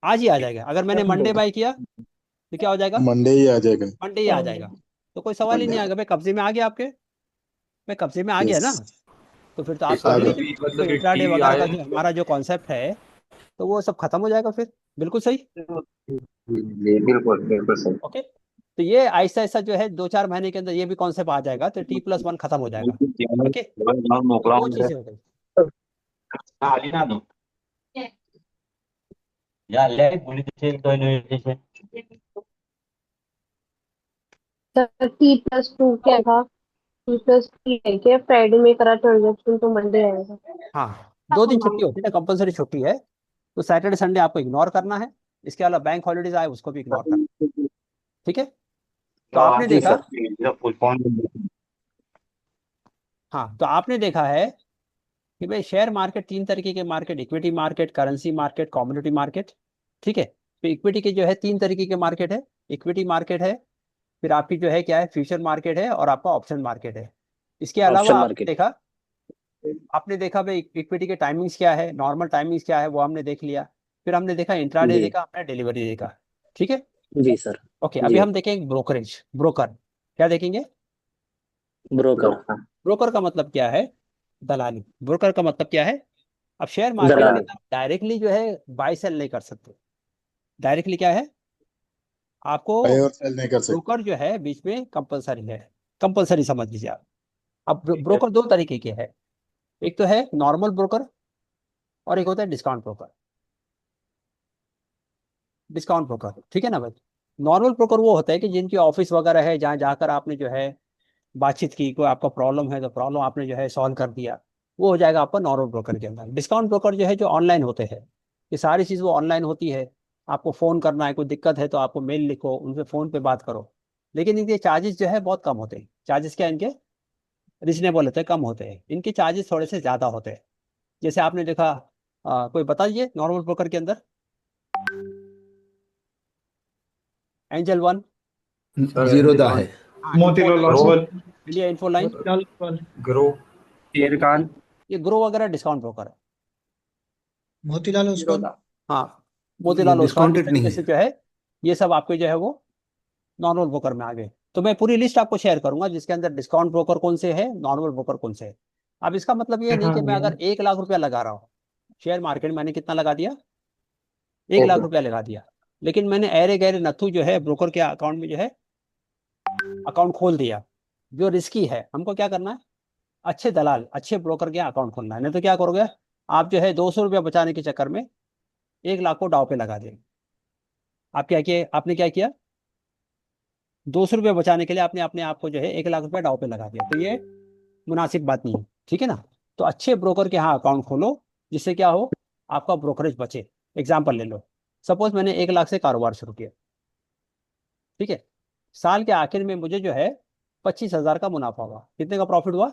आज ही आ जाएगा। अगर मैंने मंडे बाय किया तो क्या हो जाएगा? Monday ही आ जाएगा। मंडे ही आ जाएगा। तो कोई सवाल ही नहीं Monday. आएगा, भाई कब्जे में आ गया आपके, भाई कब्जे में आ गया ना। Yes. तो फिर तो कि आप सर आ समझिए गया। कि अभी जो मतलब कि इंट्राडे टी वगैरह आया का जो हमारा जो कॉन्सेप्ट है तो वो सब खत्म हो जाएगा फिर। बिल्कुल सही। जी बिल्कुल बिल्कुल सही। ओके। तो ये आहिस्ता आहिस्ता जो है 2-4 महीने के अंदर ये भी कॉन्सेप्ट आ जाएगा, तो T+1 खत्म हो जाएगा। ओके, तो वो चीजें हो गई। सर T+2 क्या था? T+3 है क्या? फ्राइडे में करा ट्रांजेक्शन तो मंडे आएगा। हाँ, 2 दिन छुट्टी होती है ना, कंपलसरी छुट्टी है, तो सैटरडे संडे आपको इग्नोर करना है। इसके अलावा बैंक हॉलीडेज आए उसको भी इग्नोर करना। ठीक है। तो आपने जी देखा, सर। हाँ तो आपने देखा है कि भाई शेयर मार्केट 3 तरीके के market, equity market, currency market, commodity market. ठीक है। तो इक्विटी के जो है 3 तरीके के मार्केट है। इक्विटी मार्केट है, फिर आपकी जो है क्या है, फ्यूचर मार्केट है, और आपका ऑप्शन मार्केट है। इसके अलावा ऑप्शन मार्केट। आपने देखा भाई इक्विटी के टाइमिंग्स क्या है, नॉर्मल टाइमिंग्स क्या है, वो हमने देख लिया। फिर हमने देखा इंट्राडे, जी देखा हमने डिलीवरी देखा। ठीक है। जी सर। ओके, अभी जी। हम देखेंगे ब्रोकरेज, ब्रोकर। क्या देखेंगे? ब्रोकर। ब्रोकर का मतलब क्या है? दलाली। ब्रोकर का मतलब क्या है? अब शेयर मार्केट में दलाली। आप डायरेक्टली जो है बाय सेल नहीं कर सकते। डायरेक्टली क्या है? आपको Buy और sell नहीं कर सकते। ब्रोकर जो है बीच में कंपलसरी है। कंपलसरी समझ लीजिए आप। अब ब्रोकर 2 तरीके के हैं। एक तो है नॉर्मल ब्रोकर और एक होता है डिस्काउंट ब्रोकर। डिस्काउंट ब्रोकर, ठीक है ना भाई। नॉर्मल ब्रोकर वो होता है कि जिनकी ऑफिस वगैरह है, जहाँ जाकर आपने जो है बातचीत की, कोई आपका प्रॉब्लम है तो प्रॉब्लम आपने जो है सॉल्व कर दिया, वो हो जाएगा आपका नॉर्मल ब्रोकर के अंदर। डिस्काउंट ब्रोकर जो है जो ऑनलाइन होते हैं, ये सारी चीज़ वो ऑनलाइन होती है। आपको फ़ोन करना है, कोई दिक्कत है तो आपको मेल लिखो, उनसे फ़ोन पे बात करो, लेकिन इनके चार्जेस जो है बहुत कम होते हैं। चार्जेस क्या है इनके? रिजनेबल होते हैं, कम होते हैं। इनके चार्जेस थोड़े से ज़्यादा होते हैं। जैसे आपने देखा, कोई बताइए नॉर्मल ब्रोकर के अंदर। एंजल वन, जीरोधा है, Motilal Oswal, India Infoline, Groww, Sharekhan, ये ग्रो वगैरह डिस्काउंट ब्रोकर है। मोतीलाल ओसवाल, हाँ, मोतीलाल ओसवाल, इस डिस्काउंटेड नहीं तरीके से है। जो है ये सब आपके जो है वो नॉर्मल ब्रोकर में आ गए। तो मैं पूरी लिस्ट आपको शेयर करूंगा जिसके अंदर डिस्काउंट ब्रोकर कौन से है, नॉर्मल ब्रोकर कौन से है। अब इसका मतलब ये नहीं कि मैं अगर 1 लाख रुपया लगा रहा हूँ शेयर मार्केट में, मैंने कितना लगा दिया, 1 लाख रुपया लगा दिया, लेकिन मैंने ऐरे गैरे नथु जो है ब्रोकर के अकाउंट में जो है अकाउंट खोल दिया। जो रिस्की है, हमको क्या करना है, अच्छे दलाल, अच्छे ब्रोकर के अकाउंट खोलना है। नहीं तो क्या करोगे आप, जो है 200 रुपया बचाने के चक्कर में 1 लाख को दाव पे लगा देंगे। आप क्या किया, आपने क्या किया, 200 रुपया बचाने के लिए आपने अपने आप को जो है 1 लाख रुपया दाव पे लगा दिया। तो ये मुनासिब बात नहीं है, ठीक है ना। तो अच्छे ब्रोकर के यहाँ अकाउंट खोलो जिससे क्या हो, आपका ब्रोकरेज बचे। एग्जाम्पल ले लो, सपोज मैंने 1 लाख से कारोबार शुरू किया, ठीक है। साल के आखिर में मुझे जो है 25,000 का मुनाफा हुआ। कितने का प्रॉफिट हुआ,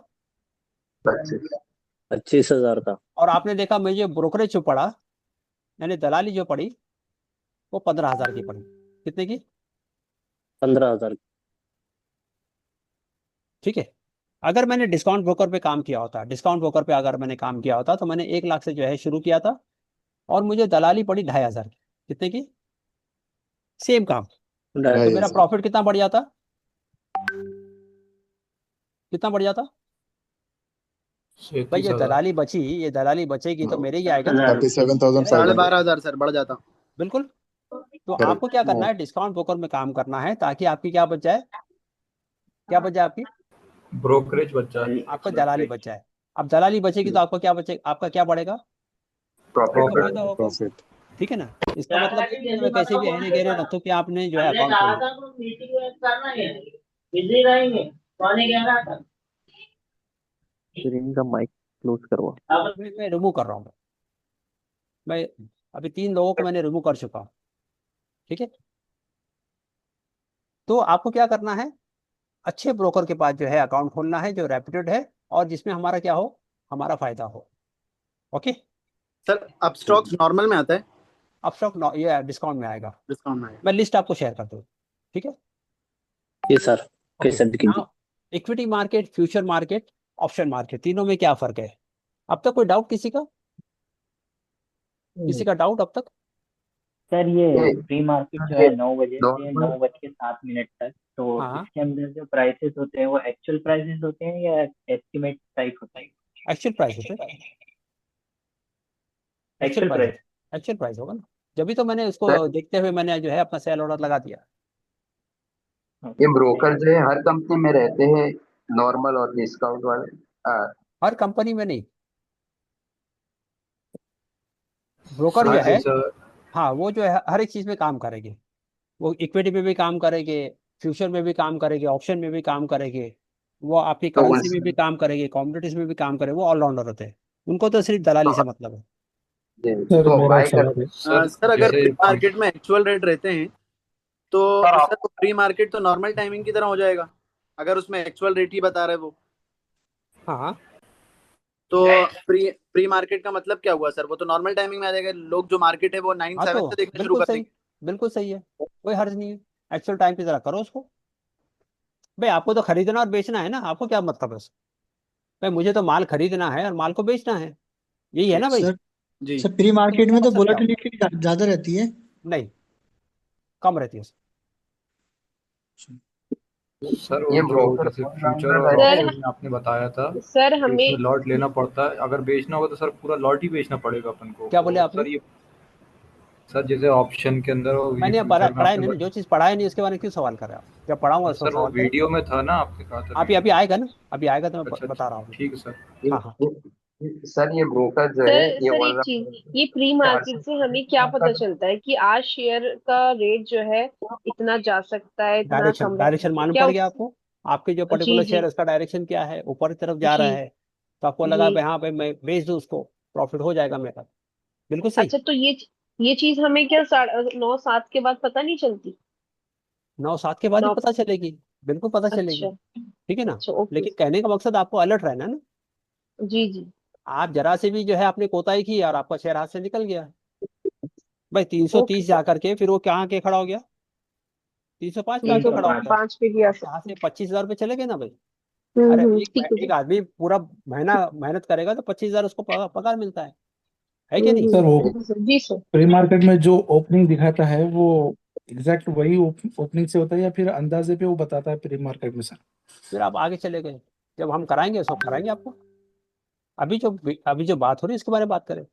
25,000 का। और आपने देखा मुझे ब्रोकरेज जो पड़ा, यानी दलाली जो पड़ी, वो 15,000 की पड़ी। कितने की, 15,000। ठीक है। अगर मैंने डिस्काउंट ब्रोकर पे काम किया होता, डिस्काउंट ब्रोकर पे अगर मैंने काम किया होता, तो मैंने 1 लाख से जो है शुरू किया था और मुझे दलाली पड़ी 2,500 की। कितने की, सेम काम, तो मेरा प्रॉफिट कितना बढ़ जाता, कितना बढ़ जाता भाई। ये 37,000। दलाली बची, ये दलाली बचेगी तो मेरे ही आएगा ना, 37,500। 12,500 सर, बढ़ जाता। बिल्कुल। तो Correct. आपको क्या करना है, डिस्काउंट ब्रोकर में काम करना है ताकि आपकी क्या बच जाए, क्या बच जाए, आपकी ब्रोकरेज बचा है, आपका दलाली बच जाए। अब दलाली बचेगी तो आपका क्या बचेगा, आपका क्या बढ़ेगा, आपका Profit. फायदा होगा, Profit. ठीक है ना। इसका मतलब ये नहीं कि मैं कैसे भी रहने गहरे रखूं कि आपने जो है अकाउंट खोल स्क्रीन का माइक क्लोज करवा। मैं रिमूव कर रहा हूँ। मैं अभी 3 लोगों को मैंने रिमूव कर चुका हूँ, ठीक है। तो आपको क्या करना है, अच्छे ब्रोकर के पास जो है अकाउंट खोलना है जो रेप्यूटेड है और जिसमें हमारा क्या हो, हमारा फायदा हो। ओके सर अब स्टॉक्स नॉर्मल में आता है, अब स्टॉक ये डिस्काउंट में आएगा, डिस्काउंट में आएगा। मैं लिस्ट आपको शेयर कर दूँ, ठीक है। ये सर कैसे कीजिए। Equity market, future market, option market, तीनों में क्या फर्क है। अब तक कोई डाउट किसी का, किसी का डाउट अब तक। सर ये प्री मार्केट जो है 9 बजे से 9:07 तक, तो हाँ। इसके अंदर जो प्राइसेस होते हैं वो एक्चुअल प्राइसेस होते हैं या एस्टिमेट टाइप होता है। एक्चुअल प्राइस होते हैं, एक्चुअल प्राइस। एक्चुअल प्राइस होगा ना, जब भी तो मैंने उसको देखते हुए मैंने जो है अपना सेल ऑर्डर लगा दिया। ये ब्रोकर जो है हर कंपनी में रहते हैं, नॉर्मल और डिस्काउंट वाले। हर कंपनी में नहीं, ब्रोकर जो है हाँ वो जो है हर एक चीज में काम करेंगे। वो इक्विटी में भी काम करेंगे, फ्यूचर में भी काम करेंगे, ऑप्शन में भी काम करेंगे, वो आपकी करेंसी में भी काम करेंगे, कॉमोडिटीज में भी काम करेंगे। वो ऑलराउंडर होते हैं, उनको तो सिर्फ दलाली से मतलब है। सर अगर प्री मार्केट में एक्चुअल रेट रहते हैं तो सर प्री मार्केट तो नॉर्मल टाइमिंग की तरह हो जाएगा, अगर उसमें एक्चुअल रेट ही बता रहे वो। हाँ तो प्री मार्केट का मतलब क्या हुआ सर, वो तो नॉर्मल टाइमिंग में आ जाएगा। लोग जो मार्केट है वो 9-7 से देखना शुरू कर देंगे। बिल्कुल सही है, कोई हर्ज नहीं है, एक्चुअल टाइम की तरह करो उसको। भाई आपको तो खरीदना और बेचना है ना, आपको क्या मतलब है उसका। भाई मुझे तो माल खरीदना है और माल को बेचना है, यही है ना भाई। जी सर प्री मार्केट में तो वोलेटिलिटी ज्यादा रहती है। नहीं, कम रहती है। सर वो जो जैसे फ्यूचर और ऑप्शन में आपने बताया था सर कि हमें उसमें लॉट लेना पड़ता है, अगर बेचना होगा तो सर पूरा लॉट ही बेचना पड़ेगा अपन को। क्या बोले आपने? सर ये सर जैसे ऑप्शन के अंदर और मैंने फ्यूचर में पढ़ाया आपने नहीं, जो चीज पढ़ाया नहीं उसके बारे में क्यों सवाल कर रहे हो आप। जब पढ़ाऊंगा उसको सर वो सवाल करें। वीडियो में था ना, आपने कहा था अभी आएगा ना, अभी आएगा तो मैं बता रहा हूँ। ठीक है सर। हाँ हाँ सर ये ब्रोकर जो है ये सर एक चीज, ये प्री मार्केट से हमें क्या पता चलता है कि आज शेयर का रेट जो है इतना जा सकता है, इतना कम डायरेक्शन मालूम पड़ गया आपको, आपके जो पर्टिकुलर जी शेयर उसका डायरेक्शन क्या है, ऊपर की तरफ जा रहा है, तो आपको लगा भाई हाँ भाई मैं बेच दूं उसको, प्रॉफिट हो जाएगा मेरा। बिल्कुल सही। अच्छा, तो ये चीज हमें क्या 9-7 के बाद पता नहीं चलती? 9-7 के बाद ही पता चलेगी। बिल्कुल पता चलेगी। अच्छा ठीक है ना। अच्छा ओके लेकिन कहने का मकसद आपको अलर्ट रहना है ना। जी जी आप जरा से भी जो है आपने कोताही की और आपका शेयर हाथ से निकल गया भाई, ओके 330 जा करके फिर वो कहाँ के खड़ा हो गया, 305 पे तीन आके सौ खड़ा हो गया। पाँच पे गया सर। यहाँ से 25,000 रुपये चले गए ना भाई। अरे ठीक है एक आदमी पूरा महीना मेहनत करेगा तो 25,000 उसको पगार मिलता है क्या नहीं। सर वो जी सर। प्री मार्केट में जो ओपनिंग दिखाता है वो एग्जैक्ट वही ओपनिंग से होता है या फिर अंदाजे पे वो बताता है प्री मार्केट में सर? फिर आप आगे चले गए, जब हम कराएंगे सब कराएंगे आपको। अभी जो बात हो रही है इसके बारे में बात करें।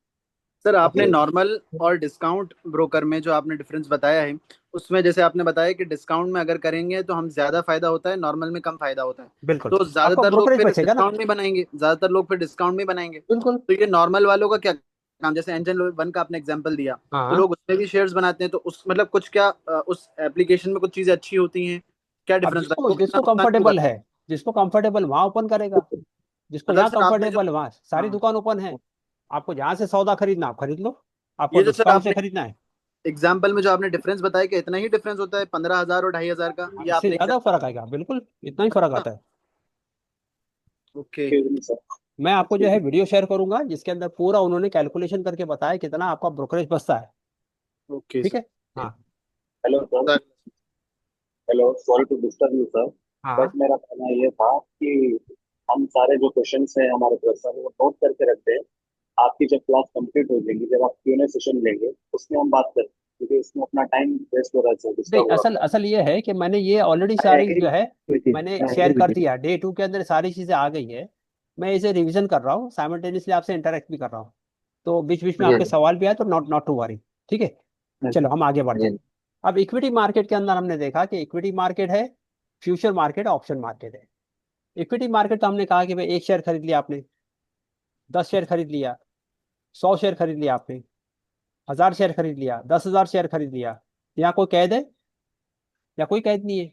सर आपने नॉर्मल और डिस्काउंट ब्रोकर में जो आपने डिफरेंस बताया है, उसमें जैसे आपने बताया कि डिस्काउंट में अगर करेंगे तो हम ज्यादा फायदा होता है, नॉर्मल में कम फायदा होता है। बिल्कुल तो आपका ज्यादातर लोग ब्रोकरेज फिर बचेगा ना। डिस्काउंट में बनाएंगे, ज्यादातर लोग फिर डिस्काउंट में बनाएंगे। बिल्कुल। तो ये नॉर्मल वालों का क्या काम, जैसे एंजल वन का आपने एग्जांपल दिया, तो हाँ लोग उसमें भी शेयर्स बनाते हैं, तो उस मतलब कुछ क्या उस एप्लीकेशन में कुछ चीजें अच्छी होती हैं, क्या अब डिफरेंस जिसको वो कितना जिसको नुकसान क्यों कंफर्टेबल करता है, जिसको कंफर्टेबल वहां ओपन करेगा, जिसको मतलब जहाँ सर आपने जो कंफर्टेबल वहां सारी हाँ दुकान ओपन है। आपको जहां से सौदा खरीदना आप खरीद लो, आपको ये जो सर डिस्काउंट से आपने खरीदना है। एग्जाम्पल में जो आपने डिफरेंस बताया कि इतना ही डिफरेंस होता है 15,000 और 2,500 का, ये इससे आपने ज्यादा फर्क आएगा, बिल्कुल इतना ही फर्क आता है। ओके मैं आपको जो है वीडियो शेयर करूंगा जिसके अंदर पूरा उन्होंने कैलकुलेशन करके बताया कितना आपका ब्रोकरेज बचता है। ओके ठीक सर। है। हाँ hello sir. Hello, sorry to disturb you sir, हाँ बट मेरा कहना ये था कि हम सारे जो क्वेश्चंस हैं हमारे प्रोफेसर वो नोट करके रखते हैं। आपकी जब क्लास कंप्लीट हो जाएगी, जब आप Q&A सेशन लेंगे उसमें हम बात करें, क्योंकि इसमें अपना टाइम वेस्ट हो रहा है, नहीं, डिस्टर्ब हो असल रहा असल ये है कि मैंने ये ऑलरेडी है। सारी जो है मैंने शेयर कर दिया। डे 2 के अंदर सारी चीजें आ गई है। मैं इसे रिवीजन कर रहा हूँ, साइमल्टेनियसली आपसे इंटरेक्ट भी कर रहा हूँ। तो बीच बीच में आपके सवाल भी आए तो नॉट नॉट टू वरी। ठीक है, चलो हम आगे बढ़ते हैं। अब इक्विटी मार्केट के अंदर हमने देखा कि इक्विटी मार्केट है, फ्यूचर मार्केट, ऑप्शन मार्केट है। इक्विटी मार्केट तो हमने कहा कि भाई एक शेयर खरीद लिया आपने, 10 शेयर खरीद लिया, 100 शेयर खरीद लिया आपने, 1,000 शेयर खरीद लिया, 10,000 शेयर खरीद लिया। यहाँ कोई कैद है या कोई कैद नहीं है।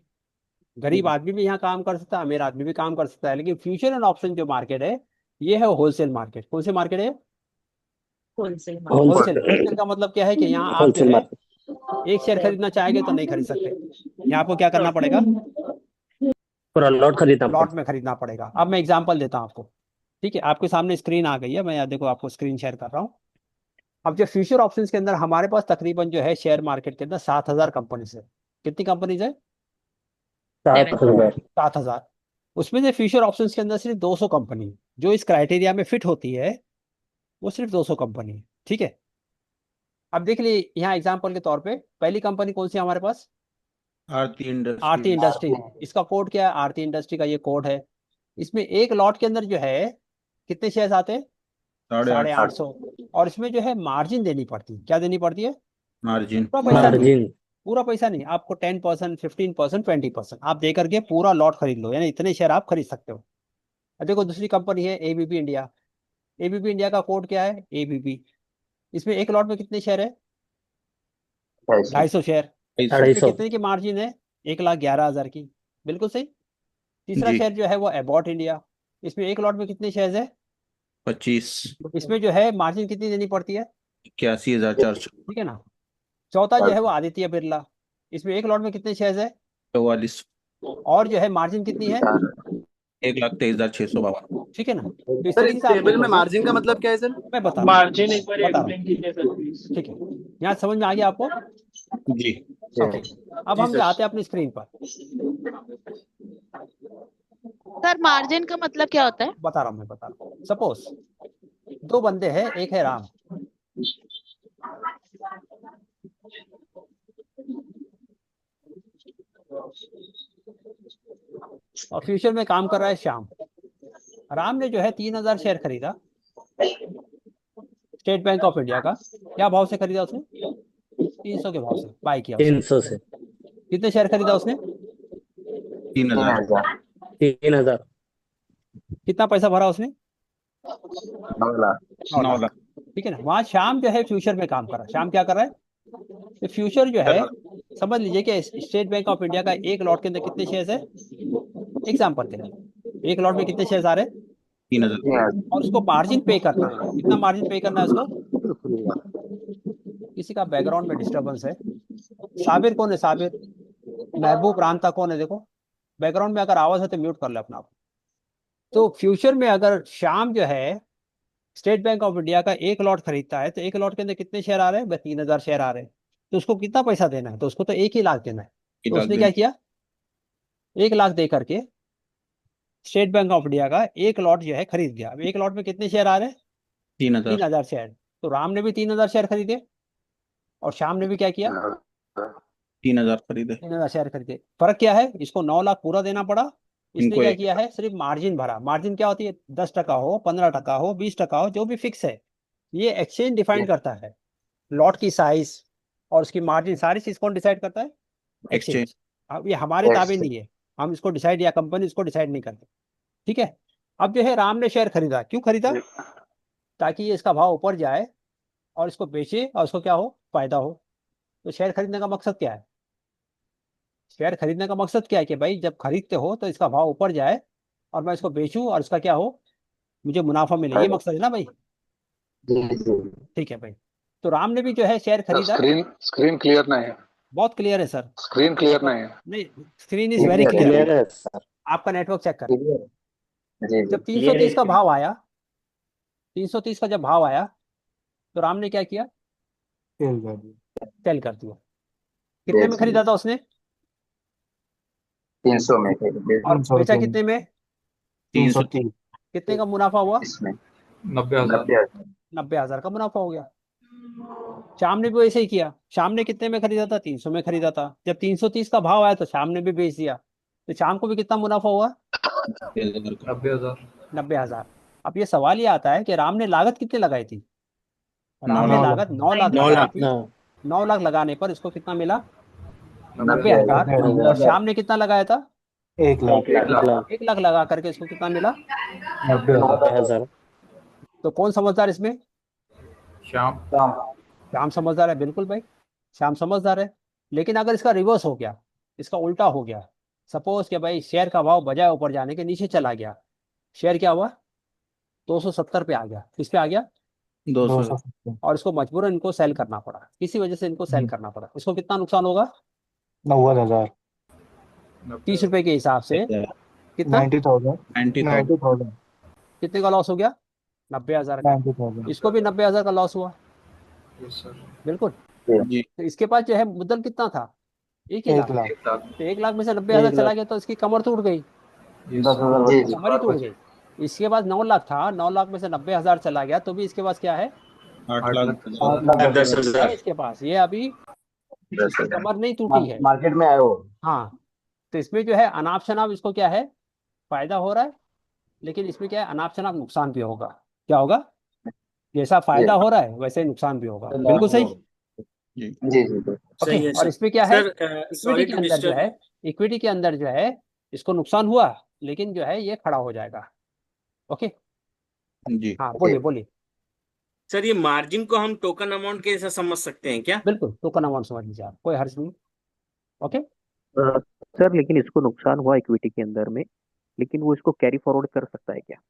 गरीब आदमी भी यहाँ काम कर सकता है, अमीर आदमी भी काम कर सकता है। लेकिन फ्यूचर एंड ऑप्शन जो मार्केट है ये है होलसेल मार्केट। कौन से मार्केट है? Wholesale wholesale. होलसेल का मतलब क्या है कि यहाँ आप जो है एक शेयर खरीदना चाहेंगे तो नहीं खरीद सकते। यहाँ आपको क्या करना पड़ेगा? पूरा लॉट खरीदना लॉट में खरीदना पड़ेगा। अब मैं एग्जांपल देता हूँ आपको। ठीक है, आपके सामने स्क्रीन आ गई है, मैं यहाँ देखो आपको स्क्रीन शेयर कर रहा हूँ। अब जो फ्यूचर ऑप्शंस के अंदर हमारे पास तकरीबन जो है शेयर मार्केट के अंदर 7,000 कंपनीज है। कितनी कंपनीज है? 7,000। 7,000। उसमें से फ्यूचर ऑप्शंस के अंदर सिर्फ 200 कंपनी जो इस क्राइटेरिया में फिट होती है, वो सिर्फ 200 कंपनी है। ठीक है। अब देख लीजिए यहाँ एग्जांपल के तौर पे पहली कंपनी कौन सी है हमारे पास? आरती इंडस्ट्री। इसका कोड क्या है? आरती इंडस्ट्री का ये कोड है। इसमें एक लॉट के अंदर जो है कितने शेयर्स आते हैं? 850। और इसमें जो है मार्जिन देनी पड़ती है। क्या देनी पड़ती है? मार्जिन। पूरा पैसा नहीं, मार्जिन पूरा पैसा नहीं, आपको 10%, 15%, 20% आप दे करके पूरा लॉट खरीद लो, यानी इतने शेयर आप खरीद सकते हो। अब देखो दूसरी कंपनी है एबीपी इंडिया। एबीपी इंडिया का कोड क्या है? एबीपी। इसमें एक लॉट में कितने शेयर है? 250 शेयर। इसमें 250। कितने की मार्जिन है? 1,11,000 की। बिल्कुल सही। तीसरा शेयर जो है वो एबॉट इंडिया। इसमें एक लॉट में कितने शेयर है? 25। इसमें जो है मार्जिन कितनी देनी पड़ती है? 81,400। ठीक है ना। चौथा जो है वो आदित्य बिरला। इसमें एक लॉट में कितने शेयर है? 44। और जो है मार्जिन कितनी है? 1,23,652। ठीक है ना। तो इस सर तरीके इस से आप टेबल में देखोगे। मार्जिन का मतलब क्या है सर? मैं बता रहा मार्जिन एक बार बता रहा एक्सप्लेन कीजिए सर प्लीज। ठीक है, यहाँ समझ में आ गया आपको? जी। ओके। अब हम जाते हैं अपनी स्क्रीन पर। सर मार्जिन का मतलब क्या होता है? बता रहा हूँ, मैं बता रहा हूँ। सपोज 2 बंदे हैं, एक है राम, और फ्यूचर में काम कर रहा है श्याम। राम ने जो है 3,000 शेयर खरीदा स्टेट बैंक ऑफ इंडिया का। क्या भाव से खरीदा उसने? 300 के भाव से बाय किया उसने। 300 से। कितने शेयर खरीदा उसने? 3,000। 3,000। कितना पैसा भरा उसने? 9 लाख। 9 लाख। ठीक है ना। वहां श्याम जो है फ्यूचर में काम कर रहा है। श्याम क्या कर रहा है? तो फ्यूचर जो है समझ लीजिए कि स्टेट बैंक ऑफ इंडिया का एक लॉट के अंदर कितने शेयर है? एग्जाम्पल के लिए एक लॉट में कितने शेयर आ रहे हैं? 3,000। और उसको मार्जिन पे करना है। कितना मार्जिन पे करना है उसको? किसी का बैकग्राउंड में डिस्टर्बेंस है। साबिर कौन है? साबिर। महबूब रांता कौन है? देखो बैकग्राउंड में अगर आवाज है तो म्यूट कर लो अपना आप। तो फ्यूचर में अगर श्याम जो है स्टेट बैंक ऑफ इंडिया का 1 लॉट खरीदता है तो 1 लॉट के अंदर कितने शेयर आ रहे हैं? बस 3,000 शेयर आ रहे हैं। तो उसको कितना पैसा देना है? तो उसको तो 1 ही लाख देना है। तो उसने क्या किया, 1 लाख दे करके स्टेट बैंक ऑफ इंडिया का 1 लॉट जो है खरीद लिया। अब 1 लॉट में कितने शेयर आ रहे हैं? 3,000 3,000 शेयर। तो राम ने भी 3,000 शेयर खरीदे और श्याम ने भी क्या किया? 3,000 खरीदे। 3,000 शेयर खरीदे। फर्क क्या है? इसको 9 लाख पूरा देना पड़ा, इसने इनको क्या 1 किया है? सिर्फ मार्जिन भरा। मार्जिन क्या होती है? 10% हो, 15% हो, 20% हो, जो भी फिक्स है। ये एक्सचेंज डिफाइन करता है लॉट की साइज और उसकी मार्जिन, सारी चीज कौन डिसाइड करता है? एक्सचेंज। अब ये हमारे ताबे नहीं है, हम इसको डिसाइड या कंपनी इसको डिसाइड नहीं करते। ठीक है। अब जो है राम ने शेयर खरीदा, क्यों खरीदा? ताकि ये इसका भाव ऊपर जाए और इसको बेचे और उसको क्या हो? फायदा हो। तो शेयर खरीदने का मकसद क्या है? शेयर खरीदने का मकसद क्या है कि भाई जब खरीदते हो तो इसका भाव ऊपर जाए और मैं इसको बेचूं और इसका क्या हो? मुझे मुनाफा मिले। ये मकसद है ना भाई? ठीक है भाई। तो राम ने भी जो है शेयर खरीदा। स्क्रीन क्लियर नहीं है। बहुत क्लियर है सर। स्क्रीन क्लियर नहीं है। नहीं, स्क्रीन इज वेरी क्लियर है सर। आपका नेटवर्क चेक कर। जब 330 का भाव आया, 330 का जब भाव आया तो राम ने क्या किया? सेल कर दिया। कितने में खरीदा था उसने? 300 में। और बेचा कितने में? 330। कितने का मुनाफा हुआ? 90,000। 90,000 का मुनाफा हो गया। श्याम ने भी वैसे ही किया। श्याम ने कितने में खरीदा था? 300 में खरीदा था। जब 330 का भाव आया तो श्याम ने भी बेच दिया। तो श्याम को भी कितना मुनाफा हुआ? 90,000। 90,000। अब ये सवाल ये आता है कि राम ने लागत कितने लगाई थी? राम ने लागत 9 लाख 9 लगाई लाख। थी। 9 लाख लगाने पर इसको कितना मिला? 90,000। और श्याम ने कितना लगाया था? 1 लाख। 1 लाख लगा करके इसको कितना मिला? 90,000। तो कौन समझदार इसमें? श्याम। श्याम समझदार है, बिल्कुल भाई, श्याम समझदार है। लेकिन अगर इसका रिवर्स हो गया, इसका उल्टा हो गया, सपोज कि भाई शेयर का भाव बजाय ऊपर जाने के नीचे चला गया, शेयर क्या हुआ? 270 पे आ गया। किस पे आ गया? 200। और इसको मजबूरन इनको सेल करना पड़ा, किसी वजह से इनको सेल करना पड़ा। इसको कितना नुकसान होगा? 90,000। 30 रुपए के हिसाब से कितना? 90,000। कितने का लॉस हो गया? 90,000 का। 90,000। इसको भी 90,000 का लॉस हुआ। बिल्कुल। जी। तो इसके पास जो है मुद्दल कितना था? 1 लाख। तो 1 लाख में से 90,000 चला गया तो इसकी कमर टूट गई, कमर ही टूट गई। इसके पास 9 लाख था, 9 लाख में से 90,000 चला गया तो भी इसके पास क्या है? 8 लाख। 10,000 है इसके पास। ये अभी इसकी कमर नहीं टूटी है, मार्केट में आए हो। हाँ। तो इसमें जो है अनाप शनाप इसको क्या है? फायदा हो रहा है, लेकिन इसमें क्या है? अनाप शनाप नुकसान भी होगा। क्या होगा? जैसा फायदा हो रहा है वैसे नुकसान भी होगा। बिल्कुल सही। जी जी। सही है और इसमें क्या है? सर। सॉरी इक्विटी के टू अंदर जो डिस्टर्ब। है, इक्विटी के अंदर जो है इसको नुकसान हुआ, लेकिन जो है ये खड़ा हो जाएगा। ओके। जी। हाँ, बोलिए बोलिए। सर ये मार्जिन को हम टोकन अमाउंट के जैसा समझ सकते हैं क्या? बिल्कुल टोकन अमाउंट समझ लीजिए आप, कोई हर्ज नहीं। ओके। सर लेकिन इसको नुकसान हुआ इक्विटी के अंदर में, लेकिन वो इसको कैरी फॉरवर्ड कर सकता है क्या?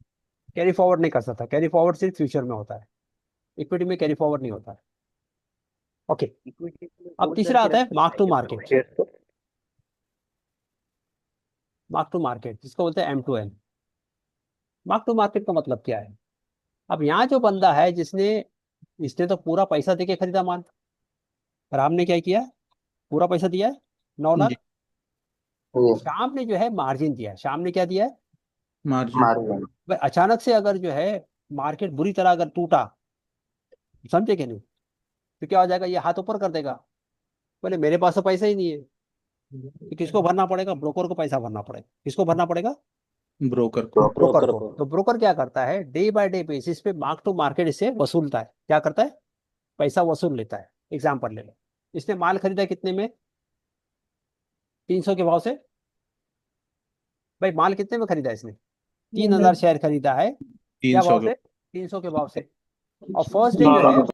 कैरी फॉरवर्ड नहीं कर सकता। कैरी फॉरवर्ड सिर्फ फ्यूचर में होता है, इक्विटी में कैरी फॉरवर्ड नहीं होता है। ओके। अब तीसरा आता है mark to market. Mark to market जिसको बोलते हैं M2M। मार्क टू मार्केट का मतलब क्या है? अब यहाँ जो बंदा है इसने तो पूरा पैसा देके खरीदा माल। राम ने क्या किया? पूरा पैसा दिया है 9 लाख। श्याम ने जो है मार्जिन दिया है। श्याम ने क्या दिया है? मार्जिन। भाई अचानक से अगर जो है मार्केट बुरी तरह अगर टूटा, समझे कि नहीं, तो क्या हो जाएगा? ये हाथ ऊपर कर देगा, बोले मेरे पास तो पैसा ही नहीं है। तो किसको भरना पड़ेगा? ब्रोकर को पैसा भरना पड़ेगा। किसको भरना पड़ेगा? ब्रोकर को। ब्रोकर को। तो ब्रोकर क्या करता है? डे बाय डे बेसिस पे मार्क टू मार्केट इसे वसूलता है। क्या करता है? पैसा वसूल लेता है। एग्जाम्पल ले लो, इसने माल खरीदा कितने में? 300 के भाव से। भाई माल कितने में खरीदा इसने? 3,000 शेयर खरीदा है। क्या भाव से? 300 के भाव से। और फर्स्ट डे जो है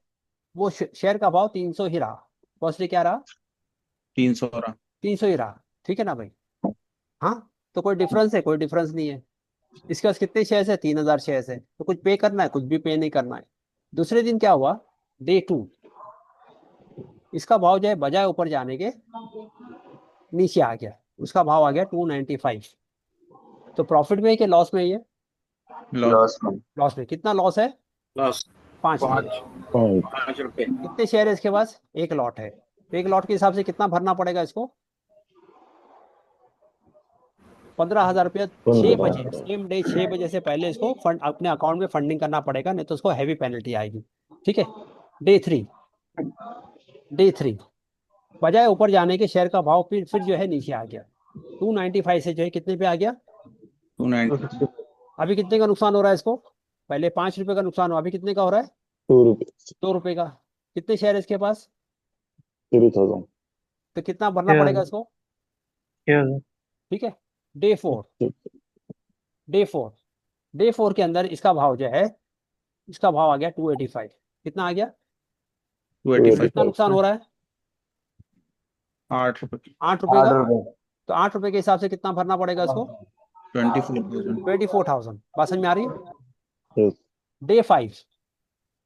वो शेयर का भाव 300 ही रहा। फर्स्ट डे क्या रहा? 300 रहा। 300 ही रहा। ठीक है ना भाई? हाँ। तो कोई डिफरेंस है? कोई डिफरेंस नहीं है। इसके पास कितने शेयर्स है? 3,000 शेयर्स है। तो कुछ पे करना है? कुछ भी पे नहीं करना है। दूसरे दिन क्या हुआ? डे 2, इसका भाव जो है बजाय ऊपर जाने के नीचे आ गया। उसका भाव आ गया 295। तो प्रॉफिट में है कि लॉस में है ये? लॉस में। लॉस में। कितना लॉस है? लॉस 5 रुपये। 5 रुपए। कितने शेयर है इसके पास? एक लॉट है। तो एक लॉट के हिसाब से कितना भरना पड़ेगा इसको? 15,000 रुपया 6 बजे, सेम डे 6 बजे से पहले इसको फंड अपने अकाउंट में फंडिंग करना पड़ेगा, नहीं तो उसको हैवी पेनल्टी आएगी। ठीक है। डे थ्री बजाय ऊपर जाने के शेयर का भाव फिर जो है नीचे आ गया। 295 से जो है कितने पे आ गया? 290। अभी कितने का नुकसान हो रहा है इसको? पहले 5 रुपए का नुकसान हुआ, अभी कितने का हो रहा है? 2 रुपए का। कितने शेयर है इसके पास? 3,000। तो कितना भरना पड़ेगा इसको? ठीक है। डे फोर के अंदर इसका भाव जो है, इसका भाव आ गया 285। कितना आ गया? 285। कितना नुकसान हो रहा है? 8 रुपए। 8 रुपए का। तो 8 रुपए के हिसाब से कितना भरना पड़ेगा इसको? 24,000। बात समझ में आ रही है? Yes.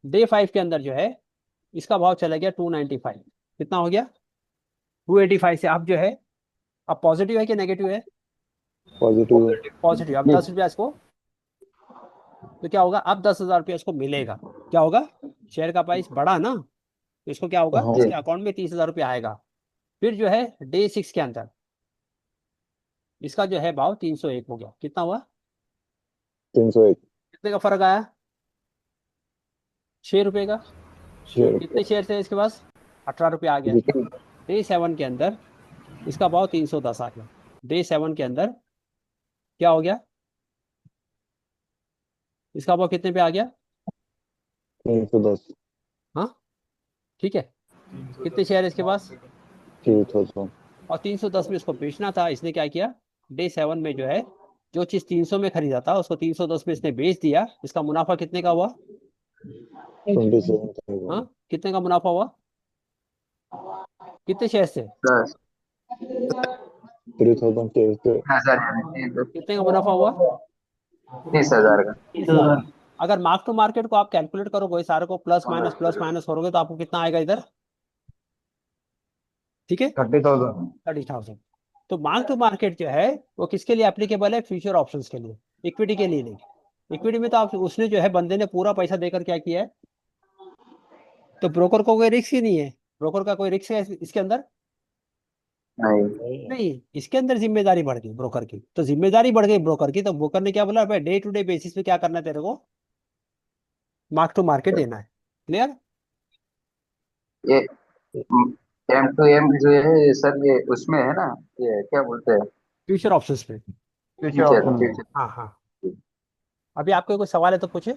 डे फाइव के अंदर जो है इसका भाव चला गया 295। कितना हो गया? 285 से अब जो है, अब पॉजिटिव है कि नेगेटिव है? पॉजिटिव। अब 10 रुपया इसको, तो क्या होगा? अब 10,000 रुपया इसको मिलेगा। क्या होगा? शेयर का प्राइस बढ़ा ना, तो इसको क्या होगा? इसके अकाउंट में 30,000 रुपया आएगा। फिर जो है डे 6 के अंदर इसका जो है भाव 301 हो गया। कितना हुआ? 301। कितने का फर्क आया? 6 रुपए का। कितने शेयर थे इसके पास? 18 रुपया आ गया। डे 7 के अंदर इसका भाव 310 आ गया। डे 7 के अंदर क्या हो गया? इसका भाव कितने पे आ गया? 310। हाँ ठीक है। कितने शेयर है इसके पास? 3,000। और 310 में इसको बेचना था। इसने क्या किया? डे 7 में जो है जो चीज 300 में खरीदा था उसको 310 में इसने बेच दिया। इसका मुनाफा कितने का हुआ? 27,000। हाँ कितने का मुनाफा हुआ? कितने शेयर से? 3,000 के कितने का मुनाफा हुआ? 30,000 का। 30,000। अगर मार्क टू मार्केट को आप कैलकुलेट करोगे, सारे को प्लस माइनस करोगे, तो आपको कितना आएगा इधर? ठीक है, 30,000। तो मार्क टू मार्केट जो है वो किसके लिए एप्लीकेबल है? फ्यूचर ऑप्शंस के लिए, इक्विटी के लिए नहीं। इक्विटी में तो आप उसने जो है बंदे ने पूरा पैसा देकर क्या किया है, तो ब्रोकर को कोई रिस्क ही नहीं है। ब्रोकर का कोई रिस्क है इसके अंदर? नहीं। इसके अंदर जिम्मेदारी बढ़ गई ब्रोकर की। तो जिम्मेदारी बढ़ गई ब्रोकर की, तो ब्रोकर ने क्या बोला? भाई डे टू डे बेसिस पे क्या करना है तेरे को? मार्क टू मार्केट देना है। क्लियर? ये M2M जो है सर, ये उसमें है ना, ये क्या बोलते हैं, फ्यूचर ऑप्शंस पे। फ्यूचर। हाँ। अभी आपको कोई सवाल है तो पूछे।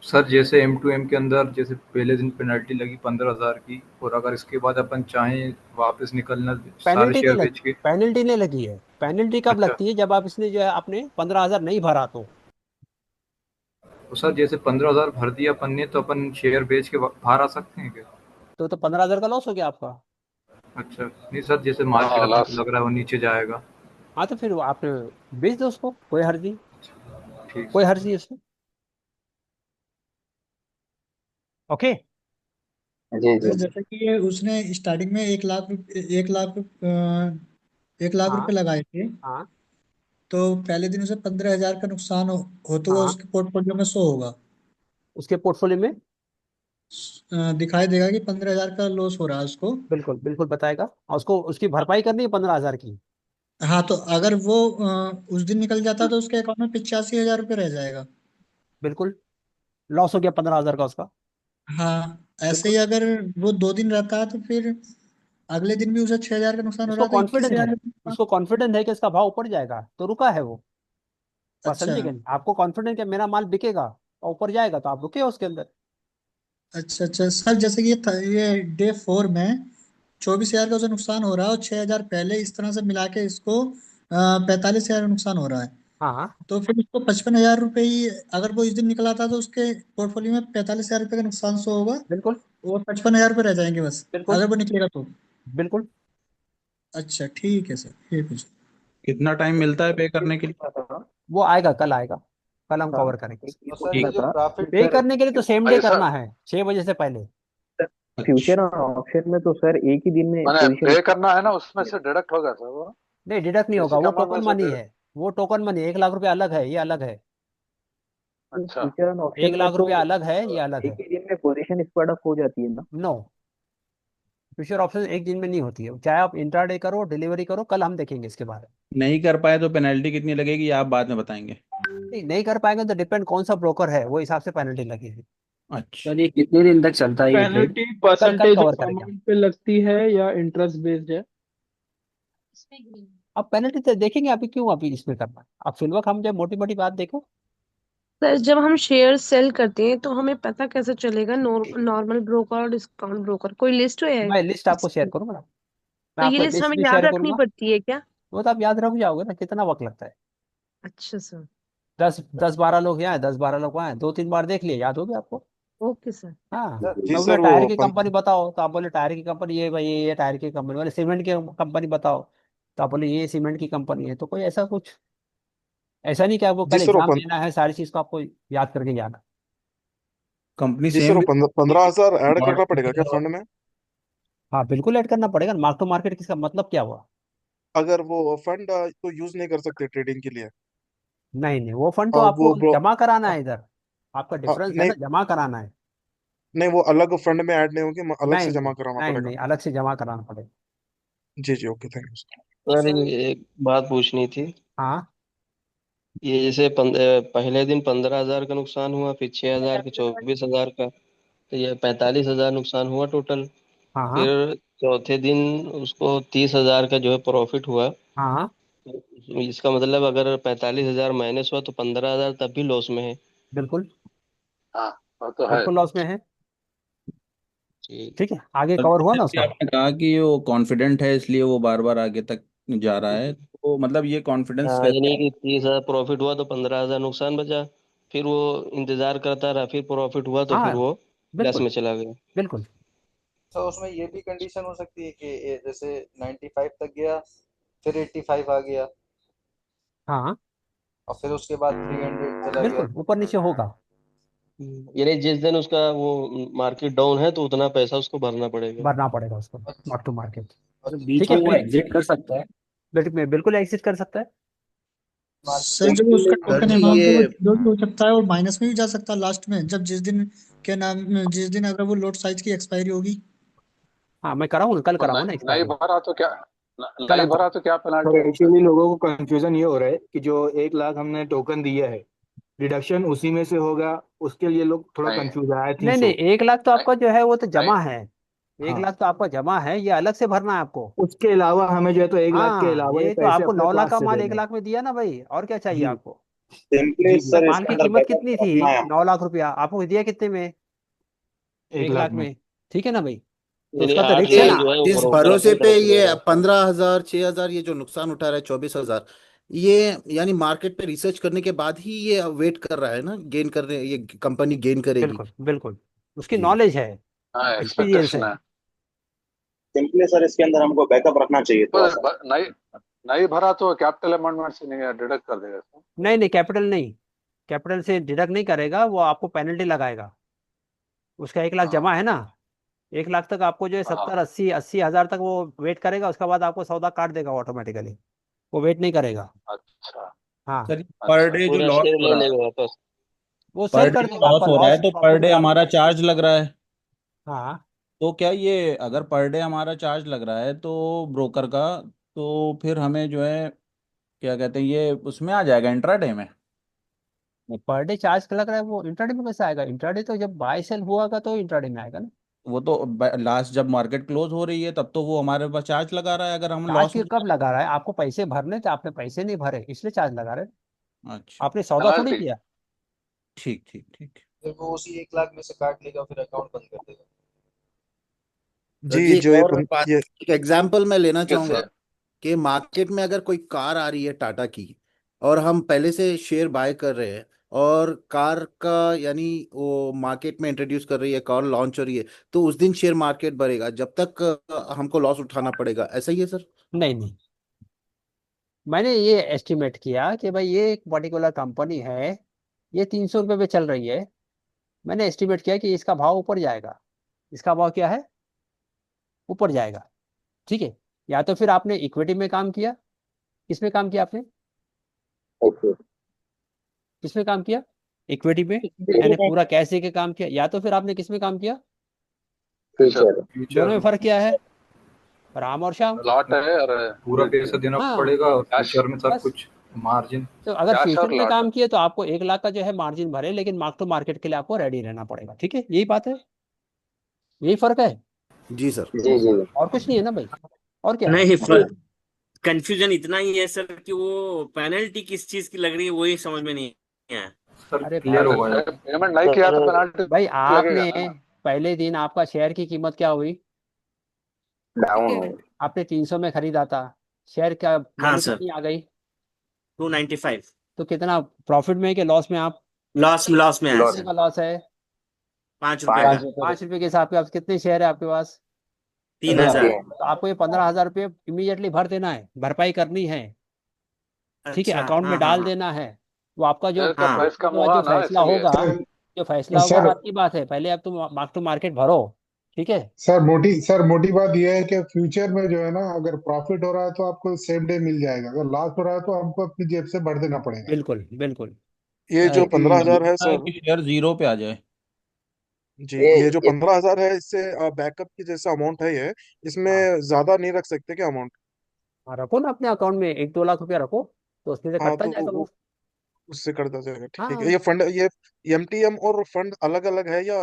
सर जैसे M2M के अंदर जैसे पहले दिन पेनल्टी लगी 15,000 की, और अगर इसके बाद अपन चाहें वापस निकलना सारे शेयर बेच के? पेनल्टी नहीं लगी है। पेनल्टी कब लगती है? जब आप इसने जो है आपने 15,000 नहीं भरा तो सर जैसे 15,000 भर दिया अपन ने, तो अपन शेयर बेच के बाहर आ सकते हैं क्या? तो 15,000 का लॉस हो गया आपका। अच्छा नहीं सर, जैसे मार्केट लग रहा है वो नीचे जाएगा। हाँ तो फिर आपने बेच दो उसको, कोई हर्ज नहीं। ठीक, कोई हर्ज नहीं उसमें। ओके। जी। जैसे कि उसने स्टार्टिंग में 1 लाख हाँ रुपए लगाए थे, हाँ तो पहले दिन उसे 15,000 का नुकसान होते हुआ हाँ। उसके पोर्टफोलियो में शो होगा। उसके पोर्टफोलियो में दिखाई देगा कि 15,000 का लॉस हो रहा है उसको। बिल्कुल बिल्कुल बताएगा, और उसको उसकी भरपाई करनी है 15,000 की। हाँ, तो अगर वो उस दिन निकल जाता तो उसके अकाउंट में 85,000 रुपये रह जाएगा। बिल्कुल। लॉस हो गया 15,000 का उसका। हाँ, ऐसे बिल्कुल। ही अगर वो 2 दिन रहता है तो फिर अगले दिन भी उसे 6,000 का नुकसान हो उसको रहा था, कॉन्फिडेंस है, 21,000। उसको कॉन्फिडेंस है कि इसका भाव ऊपर जाएगा, तो रुका है वो। बात अच्छा समझे? आपको कॉन्फिडेंस है मेरा माल बिकेगा और ऊपर जाएगा, तो आप रुके हो उसके अंदर। अच्छा सर, जैसे कि ये डे 4 में 24,000 का उसे नुकसान हो रहा है और 6,000 पहले, इस तरह से मिला के इसको 45,000 का नुकसान हो रहा है। हाँ तो फिर उसको 55,000 रुपये ही, अगर वो इस दिन निकला था तो उसके पोर्टफोलियो में 45,000 रुपये का नुकसान शो होगा बिल्कुल और 55,000 रुपये रह जाएंगे बस, बिल्कुल अगर वो निकलेगा तो। बिल्कुल। अच्छा ठीक है सर, ये कुछ। कितना टाइम मिलता है पे करने के लिए? वो आएगा, कल आएगा, कल हम कवर करेंगे। तो सर ये जो प्रॉफिट पे करने के लिए तो सेम डे अच्छा करना है, 6 बजे से पहले। फ्यूचर और ऑप्शन में तो सर एक ही दिन में मैंने पोजीशन पे करना है ना, उसमें से डिडक्ट होगा सर वो? नहीं डिडक्ट नहीं होगा, बेसिक वो अमाउंट में टोकन से मनी है। वो टोकन मनी, 1 लाख रुपया अलग है, ये अलग है। अच्छा फ्यूचर एंड एक ऑप्शन में लाख तो रुपया अलग है, ये अलग एक है। ही दिन में पोजीशन स्क्वाड अप हो जाती है ना। नो, फ्यूचर ऑप्शन एक दिन में नहीं होती है, चाहे आप इंट्राडे करो डिलीवरी करो, कल हम देखेंगे इसके बारे में। नहीं कर पाए तो पेनल्टी कितनी लगेगी, ये आप बाद में बताएंगे। नहीं कर पाएंगे तो डिपेंड कौन सा ब्रोकर है, वो हिसाब से पेनल्टी लगेगी। अच्छा। सर ये कितने दिन तक चलता है ये ट्रेड? पेनल्टी कल कल परसेंटेज कवर ऑफ करेंगे हम। अमाउंट पे लगती है या इंटरेस्ट बेस्ड है? अब पेनल्टी तो देखेंगे, अभी क्यों अभी इसमें करना, अब फिलवक हम जब मोटी मोटी बात देखो। सर जब हम शेयर सेल करते हैं तो हमें पता कैसे चलेगा नॉर्मल ब्रोकर और डिस्काउंट ब्रोकर, कोई लिस्ट है मैं लिस्ट आपको शेयर इसकी? करूंगा ना, मैं तो ये आपको लिस्ट लिस्ट हमें भी याद शेयर रखनी करूंगा। पड़ती है क्या? वो तो आप याद रख जाओगे ना, कितना वक्त लगता है। अच्छा सर। 10-12 लोग यहाँ हैं, 10-12 लोग वहाँ हैं, 2-3 बार देख लिए, याद हो गया आपको। Okay sir. हाँ। जी मैं बोला सर टायर वो की कंपनी बताओ, तो आप बोले टायर की कंपनी ये भाई, ये टायर की कंपनी, बोले सीमेंट की कंपनी बताओ, तो आप बोले ये सीमेंट की कंपनी है। तो कोई ऐसा कुछ, ऐसा नहीं कि आपको जी कल सर वो एग्जाम देना है, सारी चीज को आपको याद करके जाना। कंपनी जी सर सेम वो 15,000 ऐड करना पड़ेगा क्या भी। फंड में? हाँ बिल्कुल ऐड करना पड़ेगा, मार्क टू मार्केट किसका मतलब क्या हुआ? अगर वो फंड तो यूज नहीं कर सकते ट्रेडिंग के लिए? नहीं नहीं, वो फंड तो वो आपको ब्रो जमा कराना है इधर, आपका डिफरेंस है नहीं ना, जमा कराना है। नहीं, वो अलग फंड में ऐड नहीं होंगे, अलग नहीं से नहीं जमा कराना नहीं पड़ेगा। नहीं, अलग से जमा कराना पड़ेगा। जी जी, ओके, थैंक यू सर ये एक बात पूछनी थी। हाँ ये जैसे पहले दिन 15,000 का नुकसान हुआ, फिर 6,000 का, 24,000 का, तो ये 45,000 नुकसान हुआ टोटल। हाँ हाँ फिर चौथे दिन उसको 30,000 का जो है प्रॉफिट हुआ। हाँ तो इसका मतलब अगर 45,000 माइनस हुआ तो 15,000 तब भी लॉस में है। बिल्कुल, हाँ वो तो है। बिल्कुल लॉस में है। ठीक। ठीक है, आगे सर, कवर हुआ ना जैसे उसका। आपने कहा कि वो कॉन्फिडेंट है इसलिए वो बार बार आगे तक जा रहा है, तो मतलब ये कॉन्फिडेंस हाँ, कैसे? यानी कि 30,000 प्रॉफिट हुआ तो 15,000 नुकसान बचा। फिर वो इंतजार करता रहा, फिर प्रॉफिट हुआ तो फिर हाँ वो प्लस बिल्कुल में चला गया। बिल्कुल। तो उसमें ये भी कंडीशन हो सकती है कि जैसे 95 तक गया, फिर 85 आ गया, हाँ और फिर उसके बाद 300 चला गया। बिल्कुल, ऊपर नीचे होगा। यानी जिस दिन उसका वो मार्केट डाउन है तो उतना पैसा उसको भरना पड़ेगा। भरना पड़ेगा उसको, मार्क टू मार्केट। बीच ठीक है, में वो फिर एग्जिट कर सकता है। बिल्कुल एग्जिट कर सकता है। सर जो उसका सर टोकन जी अमाउंट है वो ये जीरो भी हो सकता है और माइनस में भी जा सकता है लास्ट में, जब जिस दिन के नाम, जिस दिन अगर वो लोड साइज की एक्सपायरी होगी। हाँ मैं कराऊँ कल और कराऊँ ना नहीं एक्सपायरी, भरा तो क्या, कल नहीं हम भरा तो क्या सर पेनल्टी होगी सर? एक्चुअली लोगों को कंफ्यूजन ये हो रहा है कि जो 1 लाख हमने टोकन दिया है, डिडक्शन उसी में से होगा, उसके लिए लोग थोड़ा नहीं कंफ्यूज है, आई थिंक नहीं नहीं, सो। 1 लाख तो नहीं आपका जो है वो तो नहीं जमा है। एक हाँ, लाख तो आपका जमा है, ये अलग से भरना है आपको। उसके अलावा हमें जो है तो 1 लाख के हाँ, अलावा ये ये तो पैसे आपको अपने 9 लाख पास का से माल एक देने हैं। लाख में दिया ना भाई, और क्या चाहिए जी आपको? सिंपली जी जब सर माल इसके की अंदर कीमत बैकअप कितनी थी, रखना है। 9 लाख रुपया, आपको दिया कितने में? एक एक लाख लाख में। में। ठीक है ना भाई, तो यानी उसका तो रिस्क है ये 8 लाख ना। जो है वो इस ब्रोकर भरोसे अपनी पे तरफ से दे ये रहा है। 15,000 6,000 ये जो नुकसान उठा रहा है 24,000, ये यानी मार्केट पे रिसर्च करने के बाद ही ये वेट कर रहा है ना, गेन करने, ये कंपनी गेन करेगी। बिल्कुल बिल्कुल, उसकी जी नॉलेज है, हाँ एक्सपीरियंस एक्सपेक्टेशन है। है। सिंपली सर इसके अंदर हमको बैकअप रखना चाहिए थोड़ा सा। नहीं नहीं भरा तो कैपिटल अमाउंटमेंट से नहीं डिडक्ट कर देगा सर? नहीं नहीं, कैपिटल नहीं, कैपिटल से डिडक्ट नहीं करेगा, वो आपको पेनल्टी लगाएगा। उसका 1 लाख हाँ जमा है ना, 1 लाख तक आपको जो है हाँ 70-80 80 हज़ार तक वो वेट करेगा, उसके बाद आपको सौदा काट देगा ऑटोमेटिकली, वो वेट नहीं करेगा। अच्छा हाँ, सर पर अच्छा डे जो पूरा लॉस शेयर हो ले रहा है, लेगा वापस। वो पर सेल डे कर जो देगा, लॉस आपका हो रहा है लॉस तो पर प्रॉफिट डे बाद में। हमारा चार्ज लग रहा है, हाँ तो क्या ये अगर पर डे हमारा चार्ज लग रहा है तो ब्रोकर का, तो फिर हमें जो है क्या कहते हैं ये उसमें आ जाएगा इंट्राडे में। पर डे चार्ज लग रहा है, वो इंट्राडे में कैसे आएगा? इंट्राडे तो जब बाय सेल हुआ तो इंट्राडे में आएगा ना। वो तो लास्ट जब मार्केट क्लोज हो रही है तब तो वो हमारे पास चार्ज लगा रहा है अगर हम चार्ज लॉस की में कब लगा रहा है? आपको पैसे भरने थे, आपने पैसे नहीं भरे इसलिए चार्ज लगा रहे हैं। अच्छा। आपने सौदा थोड़ी पेनल्टी। किया। ठीक ठीक ठीक। फिर वो उसी 1 लाख में से काट लेगा, फिर अकाउंट बंद कर देगा। सर जी। जी एक जो ये और बात, ये एक एग्जांपल मैं लेना ठीक है चाहूंगा सर। कि मार्केट में अगर कोई कार आ रही है टाटा की, और हम पहले से शेयर बाय कर रहे हैं, और कार का यानी वो मार्केट में इंट्रोड्यूस कर रही है, कार लॉन्च हो रही है, तो उस दिन शेयर मार्केट बढ़ेगा, जब तक हमको लॉस उठाना पड़ेगा, ऐसा ही है सर? नहीं नहीं, मैंने ये एस्टिमेट किया कि भाई ये एक पर्टिकुलर कंपनी है, ये 300 रुपये पे चल रही है। मैंने एस्टिमेट किया कि इसका भाव ऊपर जाएगा, इसका भाव क्या है, ऊपर जाएगा। ठीक है, या तो फिर आपने इक्विटी में काम किया, किसमें काम किया आपने? ओके किसमें काम किया? इक्विटी में, यानी पूरा कैश दे के काम किया, या तो फिर आपने किसमें काम किया? फ्यूचर दोनों में फर्क क्या है? राम और श्याम। लॉट है और पूरा पैसा देना हाँ पड़ेगा और कैश फ्यूचर में सब बस। कुछ मार्जिन। तो अगर कैश फ्यूचर और में लॉट काम किए तो आपको 1 लाख का जो है मार्जिन भरे, लेकिन मार्क टू मार्केट के लिए आपको रेडी रहना पड़ेगा। ठीक है, यही बात है, यही फर्क है, जी सर। जी जी और कुछ नहीं है ना भाई। और क्या? नहीं, कंफ्यूजन इतना ही है सर कि वो पेनल्टी किस चीज की लग रही है वही समझ में नहीं आया। सर अरे क्लियर भाई, हो गया। पेमेंट नहीं किया तो पेनल्टी भाई लगेगा आपने ना। पहले दिन आपका शेयर की कीमत क्या हुई? ठीक डाउन है, हो आपने 300 में खरीदा था, शेयर का हाँ वैल्यू सर, कितनी आ गई? 295। तो कितना प्रॉफिट में कि लॉस में आप? लॉस में आया लॉस कितने सर, का लॉस है? 5 रुपए पाँच का। 5 रुपए के हिसाब के आप कितने शेयर है आपके पास? 3000। तो आपको ये 15,000 रुपये इमीडिएटली भर देना है, भरपाई करनी है। ठीक है, अच्छा, अकाउंट में हाँ हाँ डाल हाँ देना है। वो आपका जो शेयर का हाँ। प्राइस उसके कम बाद हुआ जो ना फैसला इसलिए। होगा, सर जो फैसला होगा सर बात की बात है, पहले आप तुम मार्क टू मार्केट भरो। ठीक है, सर मोटी बात यह है कि फ्यूचर में जो है ना, अगर प्रॉफिट हो रहा है तो आपको सेम डे मिल जाएगा, अगर लॉस हो रहा है तो आपको अपनी जेब से भर देना पड़ेगा। बिल्कुल बिल्कुल। ये जो कि 15,000 है है सर, कि शेयर जीरो पे आ जाए। जी ये ये जो ये 15,000 है, इससे बैकअप की जैसा अमाउंट है ये, इसमें हाँ ज्यादा नहीं रख सकते क्या अमाउंट? हाँ, रखो ना अपने अकाउंट में 1-2 लाख रुपया रखो, तो उसमें से हाँ कटता तो जाएगा वो। उससे करता जाएगा, ठीक है। हाँ, ये फंड, ये एमटीएम और फंड अलग अलग है या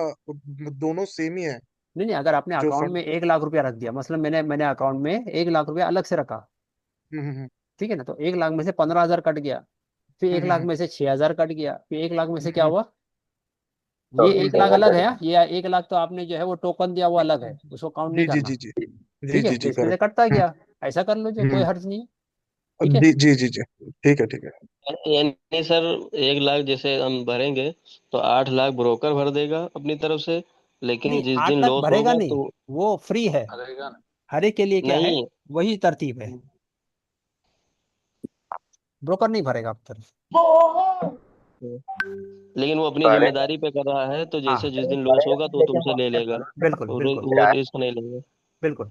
दोनों सेम ही है? नहीं नहीं, अगर आपने जो अकाउंट फंड। में 1 लाख रुपया रख दिया, मतलब मैंने अकाउंट में 1 लाख रुपया अलग से रखा, हम्म। ठीक है ना, तो 1 लाख में से 15,000 कट गया, फिर एक हम्म लाख हम्म में से 6,000 कट गया, फिर 1 लाख में से क्या हम्म हुआ? ये चौबीस 1 लाख हजार अलग है, करेगा। ये 1 लाख तो आपने जो है वो टोकन दिया, वो अलग है, उसको काउंट नहीं जी जी करना। जी जी जी ठीक है, जी तो जी इसमें से करेक्ट। कटता गया, ऐसा कर लो, जो कोई हम्म हर्ज नहीं है। ठीक है, जी जी जी जी, ठीक है ठीक है। यानी सर 1 लाख जैसे हम भरेंगे तो 8 लाख ब्रोकर भर देगा अपनी तरफ से, लेकिन नहीं जिस 8 दिन लाख लॉस भरेगा होगा नहीं, तो वो फ्री है, रहेगा ना। हर एक के लिए क्या है, नहीं। वही तरतीब है, ब्रोकर नहीं भरेगा आप तरफ। लेकिन वो अपनी करेगा जिम्मेदारी पे कर रहा है, तो जैसे हाँ जिस दिन लॉस करेगा होगा नहीं, तो लेकिन वो तुमसे ले अपने लेगा, भरोसे बिल्कुल पर बिल्कुल वो तुमको रिस्क नहीं लेगा। बिल्कुल।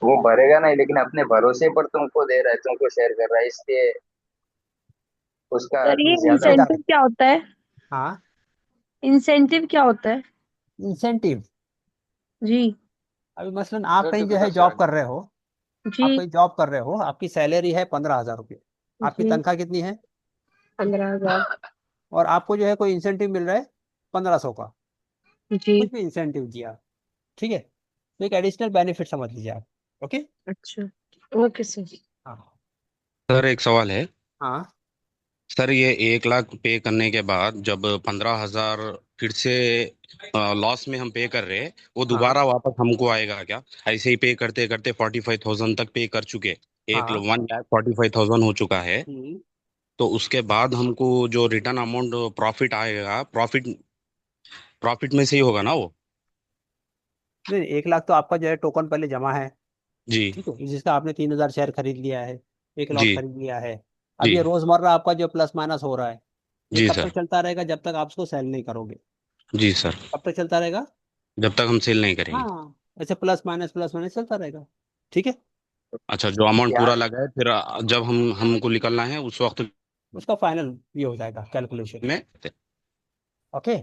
वो भरेगा नहीं, लेकिन अपने भरोसे पर तुमको दे रहा है, तुमको शेयर कर रहा है, इसलिए उसका सर ये ज्यादा समझा इंसेंटिव रहे? क्या होता है? हाँ, इंसेंटिव क्या होता है? इंसेंटिव। जी अभी मसलन आप थर्टी कहीं जो टू है जॉब परसेंट कर रहे हो, आप जी कहीं जॉब कर रहे हो, आपकी सैलरी है 15,000 रुपये, आपकी जी। तनख्वाह कितनी है? 15,000। और आपको जो है कोई इंसेंटिव मिल रहा है 1,500 का, जी। कुछ भी इंसेंटिव दिया, ठीक है, तो एक एडिशनल बेनिफिट समझ लीजिए आप। ओके। अच्छा, ओके सर। हाँ सर एक सवाल है। हाँ। सर ये 1 लाख पे करने के बाद जब 15,000 फिर से लॉस में हम पे कर रहे हैं, वो हाँ दोबारा वापस हमको आएगा क्या? ऐसे ही पे करते करते 45,000 तक पे कर चुके, एक हाँ। 1,45,000 हो चुका है, हम्म। तो उसके बाद हमको जो रिटर्न अमाउंट प्रॉफिट आएगा, प्रॉफिट प्रॉफिट में से ही होगा ना वो? नहीं, 1 लाख तो आपका जो है टोकन पहले जमा है, जी ठीक है, जिसका आपने 3,000 शेयर खरीद लिया है, 1 लॉट जी खरीद लिया है। अब जी ये रोजमर्रा आपका जो प्लस माइनस हो रहा है, ये जी कब सर। तक चलता रहेगा? जब तक आप उसको सेल नहीं करोगे। जी सर, कब तक चलता रहेगा? जब तक हम सेल नहीं करेंगे। हाँ, ऐसे प्लस माइनस चलता रहेगा। ठीक है, अच्छा, जो अमाउंट यार पूरा लगा है फिर जब हम हमको निकलना है उस वक्त उसका फाइनल ये हो जाएगा कैलकुलेशन। में। Okay.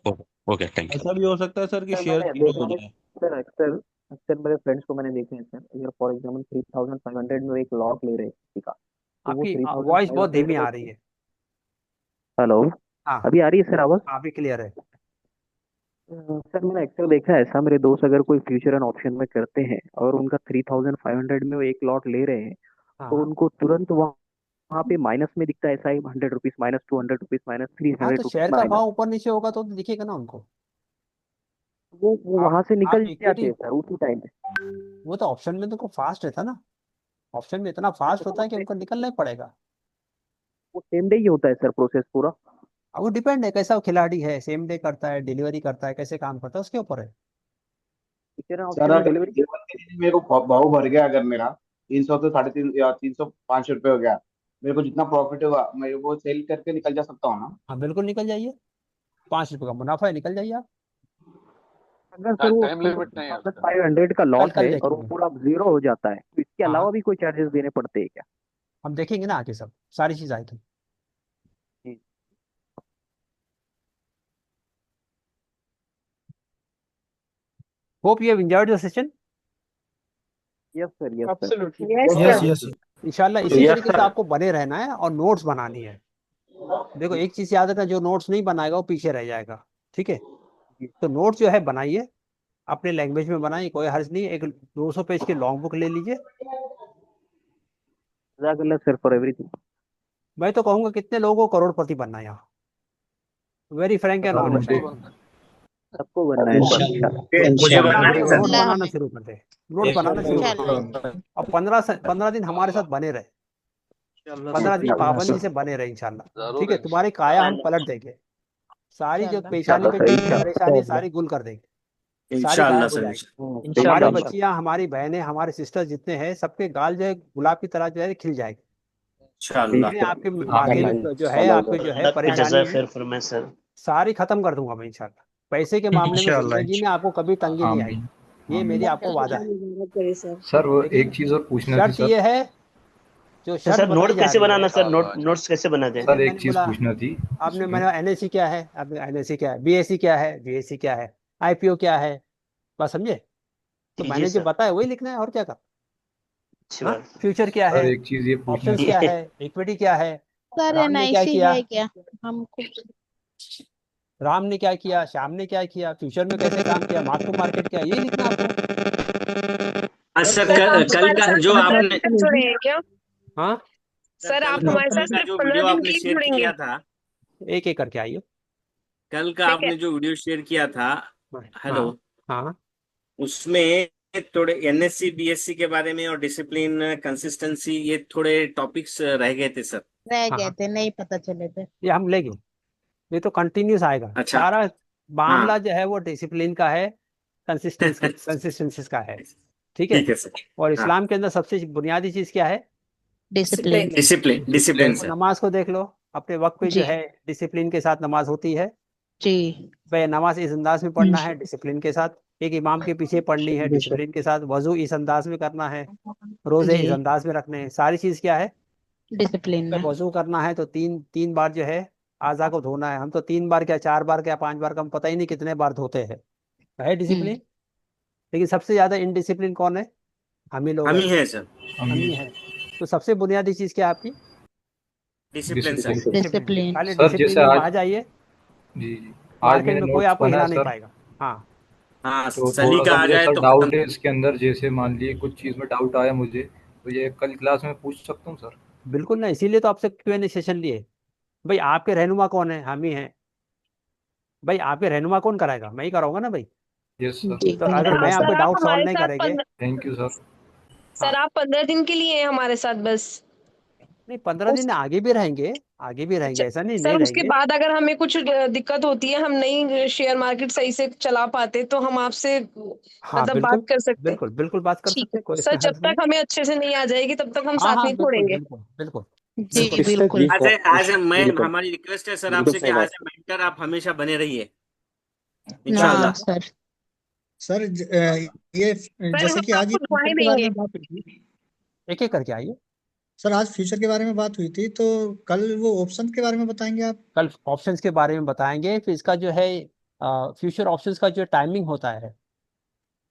Okay okay, thank you. ऐसा भी हो सकता है सर कि सर शेयर मैंने जीरो देखा हो है जाए। सर, अक्सर अक्सर मेरे फ्रेंड्स को मैंने देखे हैं सर, अगर फॉर एग्जाम्पल 3,500 में वो एक लॉट ले रहे हैं किसी का, तो वो आपकी थ्री वॉइस बहुत थाउजेंड धीमी फाइव आ रही हंड्रेड है। हेलो, हाँ, अभी आ रही है सर आवाज? अभी क्लियर है। सर मैंने अक्सर देखा है ऐसा, मेरे दोस्त अगर कोई फ्यूचर एंड ऑप्शन में करते हैं और उनका 3,500 में वो एक लॉट ले रहे हैं, तो हाँ उनको तुरंत वहाँ पे माइनस में दिखता है, ऐसा ही 100 rupees minus, 200 rupees minus, three हाँ, तो हंड्रेड रुपीज शेयर का माइनस, भाव ऊपर नीचे होगा तो दिखेगा ना उनको। वो आप वहां से आप निकल जाते इक्विटी, हैं सर उसी टाइम पे। वो तो ऑप्शन में तो फास्ट रहता ना, ऑप्शन में इतना फास्ट होता है कि उनको निकलना ही पड़ेगा। वो सेम डे ही होता है सर प्रोसेस पूरा। अब वो डिपेंड है कैसा वो खिलाड़ी है, सेम डे करता है, डिलीवरी करता है, कैसे काम करता है, उसके ऊपर है। फ्यूचर एंड सर ऑप्शन में अगर डिलीवरी। जीवन के लिए मेरे को भाव भर गया, अगर मेरा 300 से 350 या 305 रुपये हो गया, मेरे को जितना प्रॉफिट होगा मैं वो सेल करके निकल जा सकता हूँ ना? हाँ बिल्कुल निकल जाइए, 5 रुपये का मुनाफा है, निकल जाइए आप। अगर सर वो टाइम लिमिट नहीं है उसका। 500 का कल लॉस कल है और वो देखेंगे। पूरा जीरो हो जाता है तो इसके हाँ अलावा भी कोई चार्जेस देने पड़ते हैं क्या? हम देखेंगे ना आगे सब सारी चीज आएगी। जी। Hope you have enjoyed the session. Yes sir, yes sir. Absolutely yes yes इंशाल्लाह इसी यस तरीके से सर। आपको बने रहना है और नोट्स बनानी है। देखो एक चीज याद रखना, जो नोट्स नहीं बनाएगा वो पीछे रह जाएगा। ठीक है, तो नोट्स जो है बनाइए, अपने लैंग्वेज में बनाइए, कोई हर्ज नहीं। एक 200 पेज की लॉन्ग बुक ले लीजिए। जज़ाकल्लाह सर फॉर एवरीथिंग। मैं तो कहूंगा कितने लोगों को करोड़पति बनना है यहाँ, वेरी फ्रैंक एंड ऑनेस्ट। सबको बनना है सर इंशाल्लाह। मुझे बनना है नोट सर। बनाना शुरू कर दे, नोट बनाना शुरू कर दे। और 15 दिन हमारे साथ बने रहे, 15 दिन पाबंदी से बने रहे इंशाल्लाह। ठीक है, तुम्हारी काया हम पलट देंगे, सारी जो पेशानी पे जो परेशानी सारी गुल कर देंगे, सारी इंशाल्लाह गायब हो सर। जाएगी। हमारी बच्चियां, हमारी बहनें, हमारे सिस्टर जितने हैं, सबके गाल जो है गुलाब की तरह जो है खिल जाएंगे। इंशाल्लाह। जितने आपके माथे में जो है, आपके जो है परेशानी है, सर। सारी खत्म कर दूंगा मैं इंशाल्लाह। पैसे के मामले में जिंदगी में आपको कभी तंगी नहीं आएगी, ये मेरी आपको वादा है। सर वो एक चीज और पूछना थी शर्त सर। ये है, जो शर्त सर बताई नोट जा कैसे रही बनाना है। सर? नोट्स कैसे बना जाए? सर एक मैंने चीज बोला, पूछना थी आपने उसमें। मैंने एनएससी क्या है, आपने एनएससी क्या है, बीएससी क्या है, बीएससी क्या है, आईपीओ क्या है, बस समझे। तो जी मैंने जो सर। बताया वही लिखना है, और क्या कर। अच्छी हाँ, बात। फ्यूचर क्या सर है, एक चीज ये पूछना ऑप्शंस थी। क्या है, इक्विटी क्या है, सर राम ने क्या एनआईसी किया, है क्या हमको? राम ने क्या किया, श्याम ने क्या किया, फ्यूचर में कैसे काम किया, मार्क टू मार्केट क्या, यही लिखना आपको। सर सर आप कल हमारे का साथ जो 15 आपने दिन तक जुड़े हैं क्या? हाँ, सर आप हमारे साथ का सिर्फ जो 15 वीडियो दिन आपने के लिए शेयर जुड़ेंगे? किया था, एक एक करके आइए। कल का ठीक है। आपने जो वीडियो शेयर किया था, हेलो, हाँ हाँ उसमें थोड़े एनएससी बीएससी के बारे में और डिसिप्लिन कंसिस्टेंसी, ये थोड़े टॉपिक्स रह गए थे सर। रह हाँ गए हाँ, थे, नहीं पता चले थे। ये हम लेंगे, ये तो कंटिन्यूस आएगा। अच्छा। सारा मामला हाँ जो है वो डिसिप्लिन का है, कंसिस्टेंसीज का है। ठीक है, ठीक है सर। और हाँ इस्लाम के अंदर सबसे बुनियादी चीज क्या है, डिसिप्लिन। डिसिप्लिन तो सर। नमाज को देख लो, अपने वक्त पे जो जी है डिसिप्लिन के साथ नमाज होती है। जी भाई नमाज इस अंदाज में पढ़ना है डिसिप्लिन के साथ, एक इमाम के पीछे पढ़नी है डिसिप्लिन के साथ, वजू इस अंदाज में करना है, रोजे जी इस अंदाज में रखने हैं, सारी चीज क्या है। डिसिप्लिन में। वजू करना है तो तीन तीन बार जो है आज़ा को धोना है। हम तो 3 बार क्या 4 बार क्या 5 बार का हम पता ही नहीं कितने बार धोते हैं, है डिसिप्लिन। लेकिन सबसे ज्यादा इनडिसिप्लिन कौन है, हम ही लोग हम हैं, ही है सर। हम ही हैं। तो सबसे बुनियादी चीज क्या है आपकी, डिसिप्लिन सर। डिसिप्लिन। खाली सर डिसिप्लिन जैसे में आज आ जाइए, जी जी आज मार्केट मैंने में कोई नोट्स आपको बना हिला है नहीं सर। पाएगा। हाँ हाँ तो थोड़ा सलीका सा आ मुझे जाए सर तो डाउट खत्म। है इसके अंदर। जैसे मान लीजिए कुछ चीज़ में डाउट आया मुझे, तो ये कल क्लास में पूछ सकता हूँ सर? बिल्कुल ना, इसीलिए तो आपसे क्यूएनए सेशन लिए। भाई आपके रहनुमा कौन है, हम ही हैं। भाई आपके रहनुमा कौन कराएगा, मैं ही कराऊंगा ना भाई। Yes sir. जी तो अगर मैं आपके सर आप डाउट सॉल्व हमारे नहीं साथ करेंगे। Thank you sir. सर आप 15 दिन के लिए हैं हमारे साथ बस। नहीं 15 दिन आगे भी रहेंगे, आगे भी रहेंगे, अच्छा ऐसा नहीं सर, नहीं उसके रहेंगे। बाद अगर हमें कुछ दिक्कत होती है, हम नहीं शेयर मार्केट सही से चला पाते, तो हम आपसे हाँ मतलब बात बिल्कुल, कर सकते हैं। बिल्कुल बिल्कुल बात कर ठीक सकते है हैं, कोई सर, इसमें जब हर्ज नहीं। तक हमें अच्छे से नहीं आ जाएगी तब तक हम हाँ साथ हाँ नहीं बिल्कुल छोड़ेंगे। बिल्कुल बिल्कुल जी बिल्कुल। बिल्कुल। आज मैं हमारी रिक्वेस्ट है सर आपसे कि एज ए मेंटर आप हमेशा बने रहिए हाँ इंशाल्लाह। सर। सर ये सर जैसे कि हम आज ये आपको दुआएं फ्यूचर के बारे देंगे। में बात हुई थी। एक एक करके आइए। सर आज फ्यूचर के बारे में बात हुई थी, तो कल वो ऑप्शन के बारे में बताएंगे आप? कल ऑप्शंस के बारे में बताएंगे, फिर इसका जो है फ्यूचर ऑप्शंस का जो टाइमिंग होता है,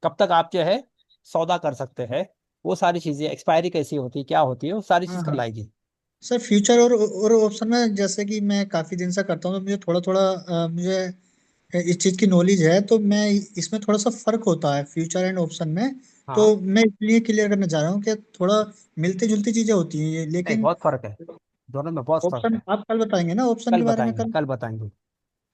कब तक आप जो है सौदा कर सकते हैं, वो सारी चीजें, एक्सपायरी कैसी होती है, क्या होती है, वो सारी हाँ चीज हाँ। कल आएगी। सर फ्यूचर और ऑप्शन में, जैसे कि मैं काफी दिन से करता हूँ, तो मुझे थोड़ा थोड़ा मुझे इस चीज की नॉलेज है, तो मैं इसमें थोड़ा सा फर्क होता है फ्यूचर एंड ऑप्शन में। हाँ तो मैं इसलिए क्लियर करना चाह रहा हूँ कि थोड़ा मिलती जुलती चीजें होती हैं ये, नहीं, लेकिन बहुत फर्क है, दोनों में बहुत फर्क ऑप्शन है। आप कल बताएंगे ना, ऑप्शन कल के बारे में बताएंगे, कल? कल बताएंगे।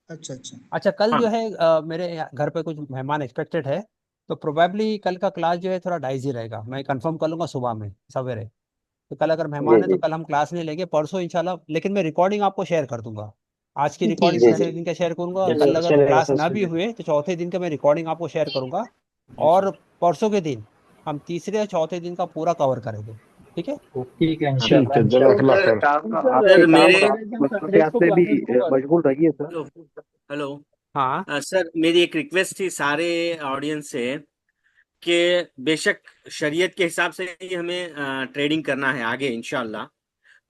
अच्छा अच्छा। अच्छा कल हाँ जो है मेरे घर पे कुछ मेहमान एक्सपेक्टेड है, तो प्रोबेबली कल का क्लास जो है थोड़ा डाइजी रहेगा, मैं कंफर्म कर लूंगा सुबह में सवेरे। तो कल अगर मेहमान है तो कल हम क्लास नहीं लेंगे, परसों इंशाल्लाह। लेकिन मैं रिकॉर्डिंग आपको शेयर कर दूंगा, आज की जी रिकॉर्डिंग सर। तीसरे दिन का शेयर करूंगा, कल अगर क्लास ना भी हुए तो चौथे दिन का मैं रिकॉर्डिंग आपको शेयर करूंगा। और परसों के दिन हम तीसरे या चौथे दिन का पूरा कवर करेंगे। ठीक है, ठीक है हाँ। ठीक है, जज़ाकल्लाह खैर। सर आपके काम मेरे आप मसरूफियात से भी मशगूल रहिए सर। हेलो हेलो हाँ सर मेरी एक रिक्वेस्ट थी सारे ऑडियंस से कि बेशक शरीयत के हिसाब से ही हमें ट्रेडिंग करना है आगे इंशाल्लाह।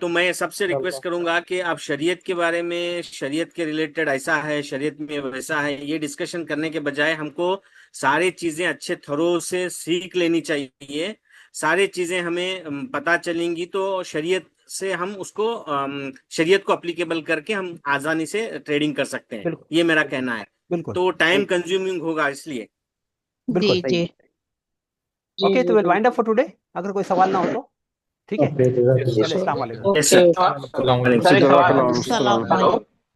तो मैं सबसे रिक्वेस्ट करूंगा कि आप शरीयत के बारे में, शरीयत के रिलेटेड ऐसा है, शरीयत में वैसा है, ये डिस्कशन करने के बजाय हमको सारी चीजें अच्छे थरो से सीख लेनी चाहिए। सारी चीजें हमें पता चलेंगी तो शरीयत से हम उसको शरीयत को अप्लीकेबल करके हम आसानी से ट्रेडिंग कर सकते हैं। बिल्कुल ये मेरा कहना है। बिल्कुल तो टाइम कंज्यूमिंग होगा इसलिए। बिल्कुल जी जी ओके, तो will wind up for today. अगर कोई सवाल ना हो तो ठीक है, चलिए अस्सलाम वालेकुम। Yes, sir. अस्सलाम वालेकुम। सलाम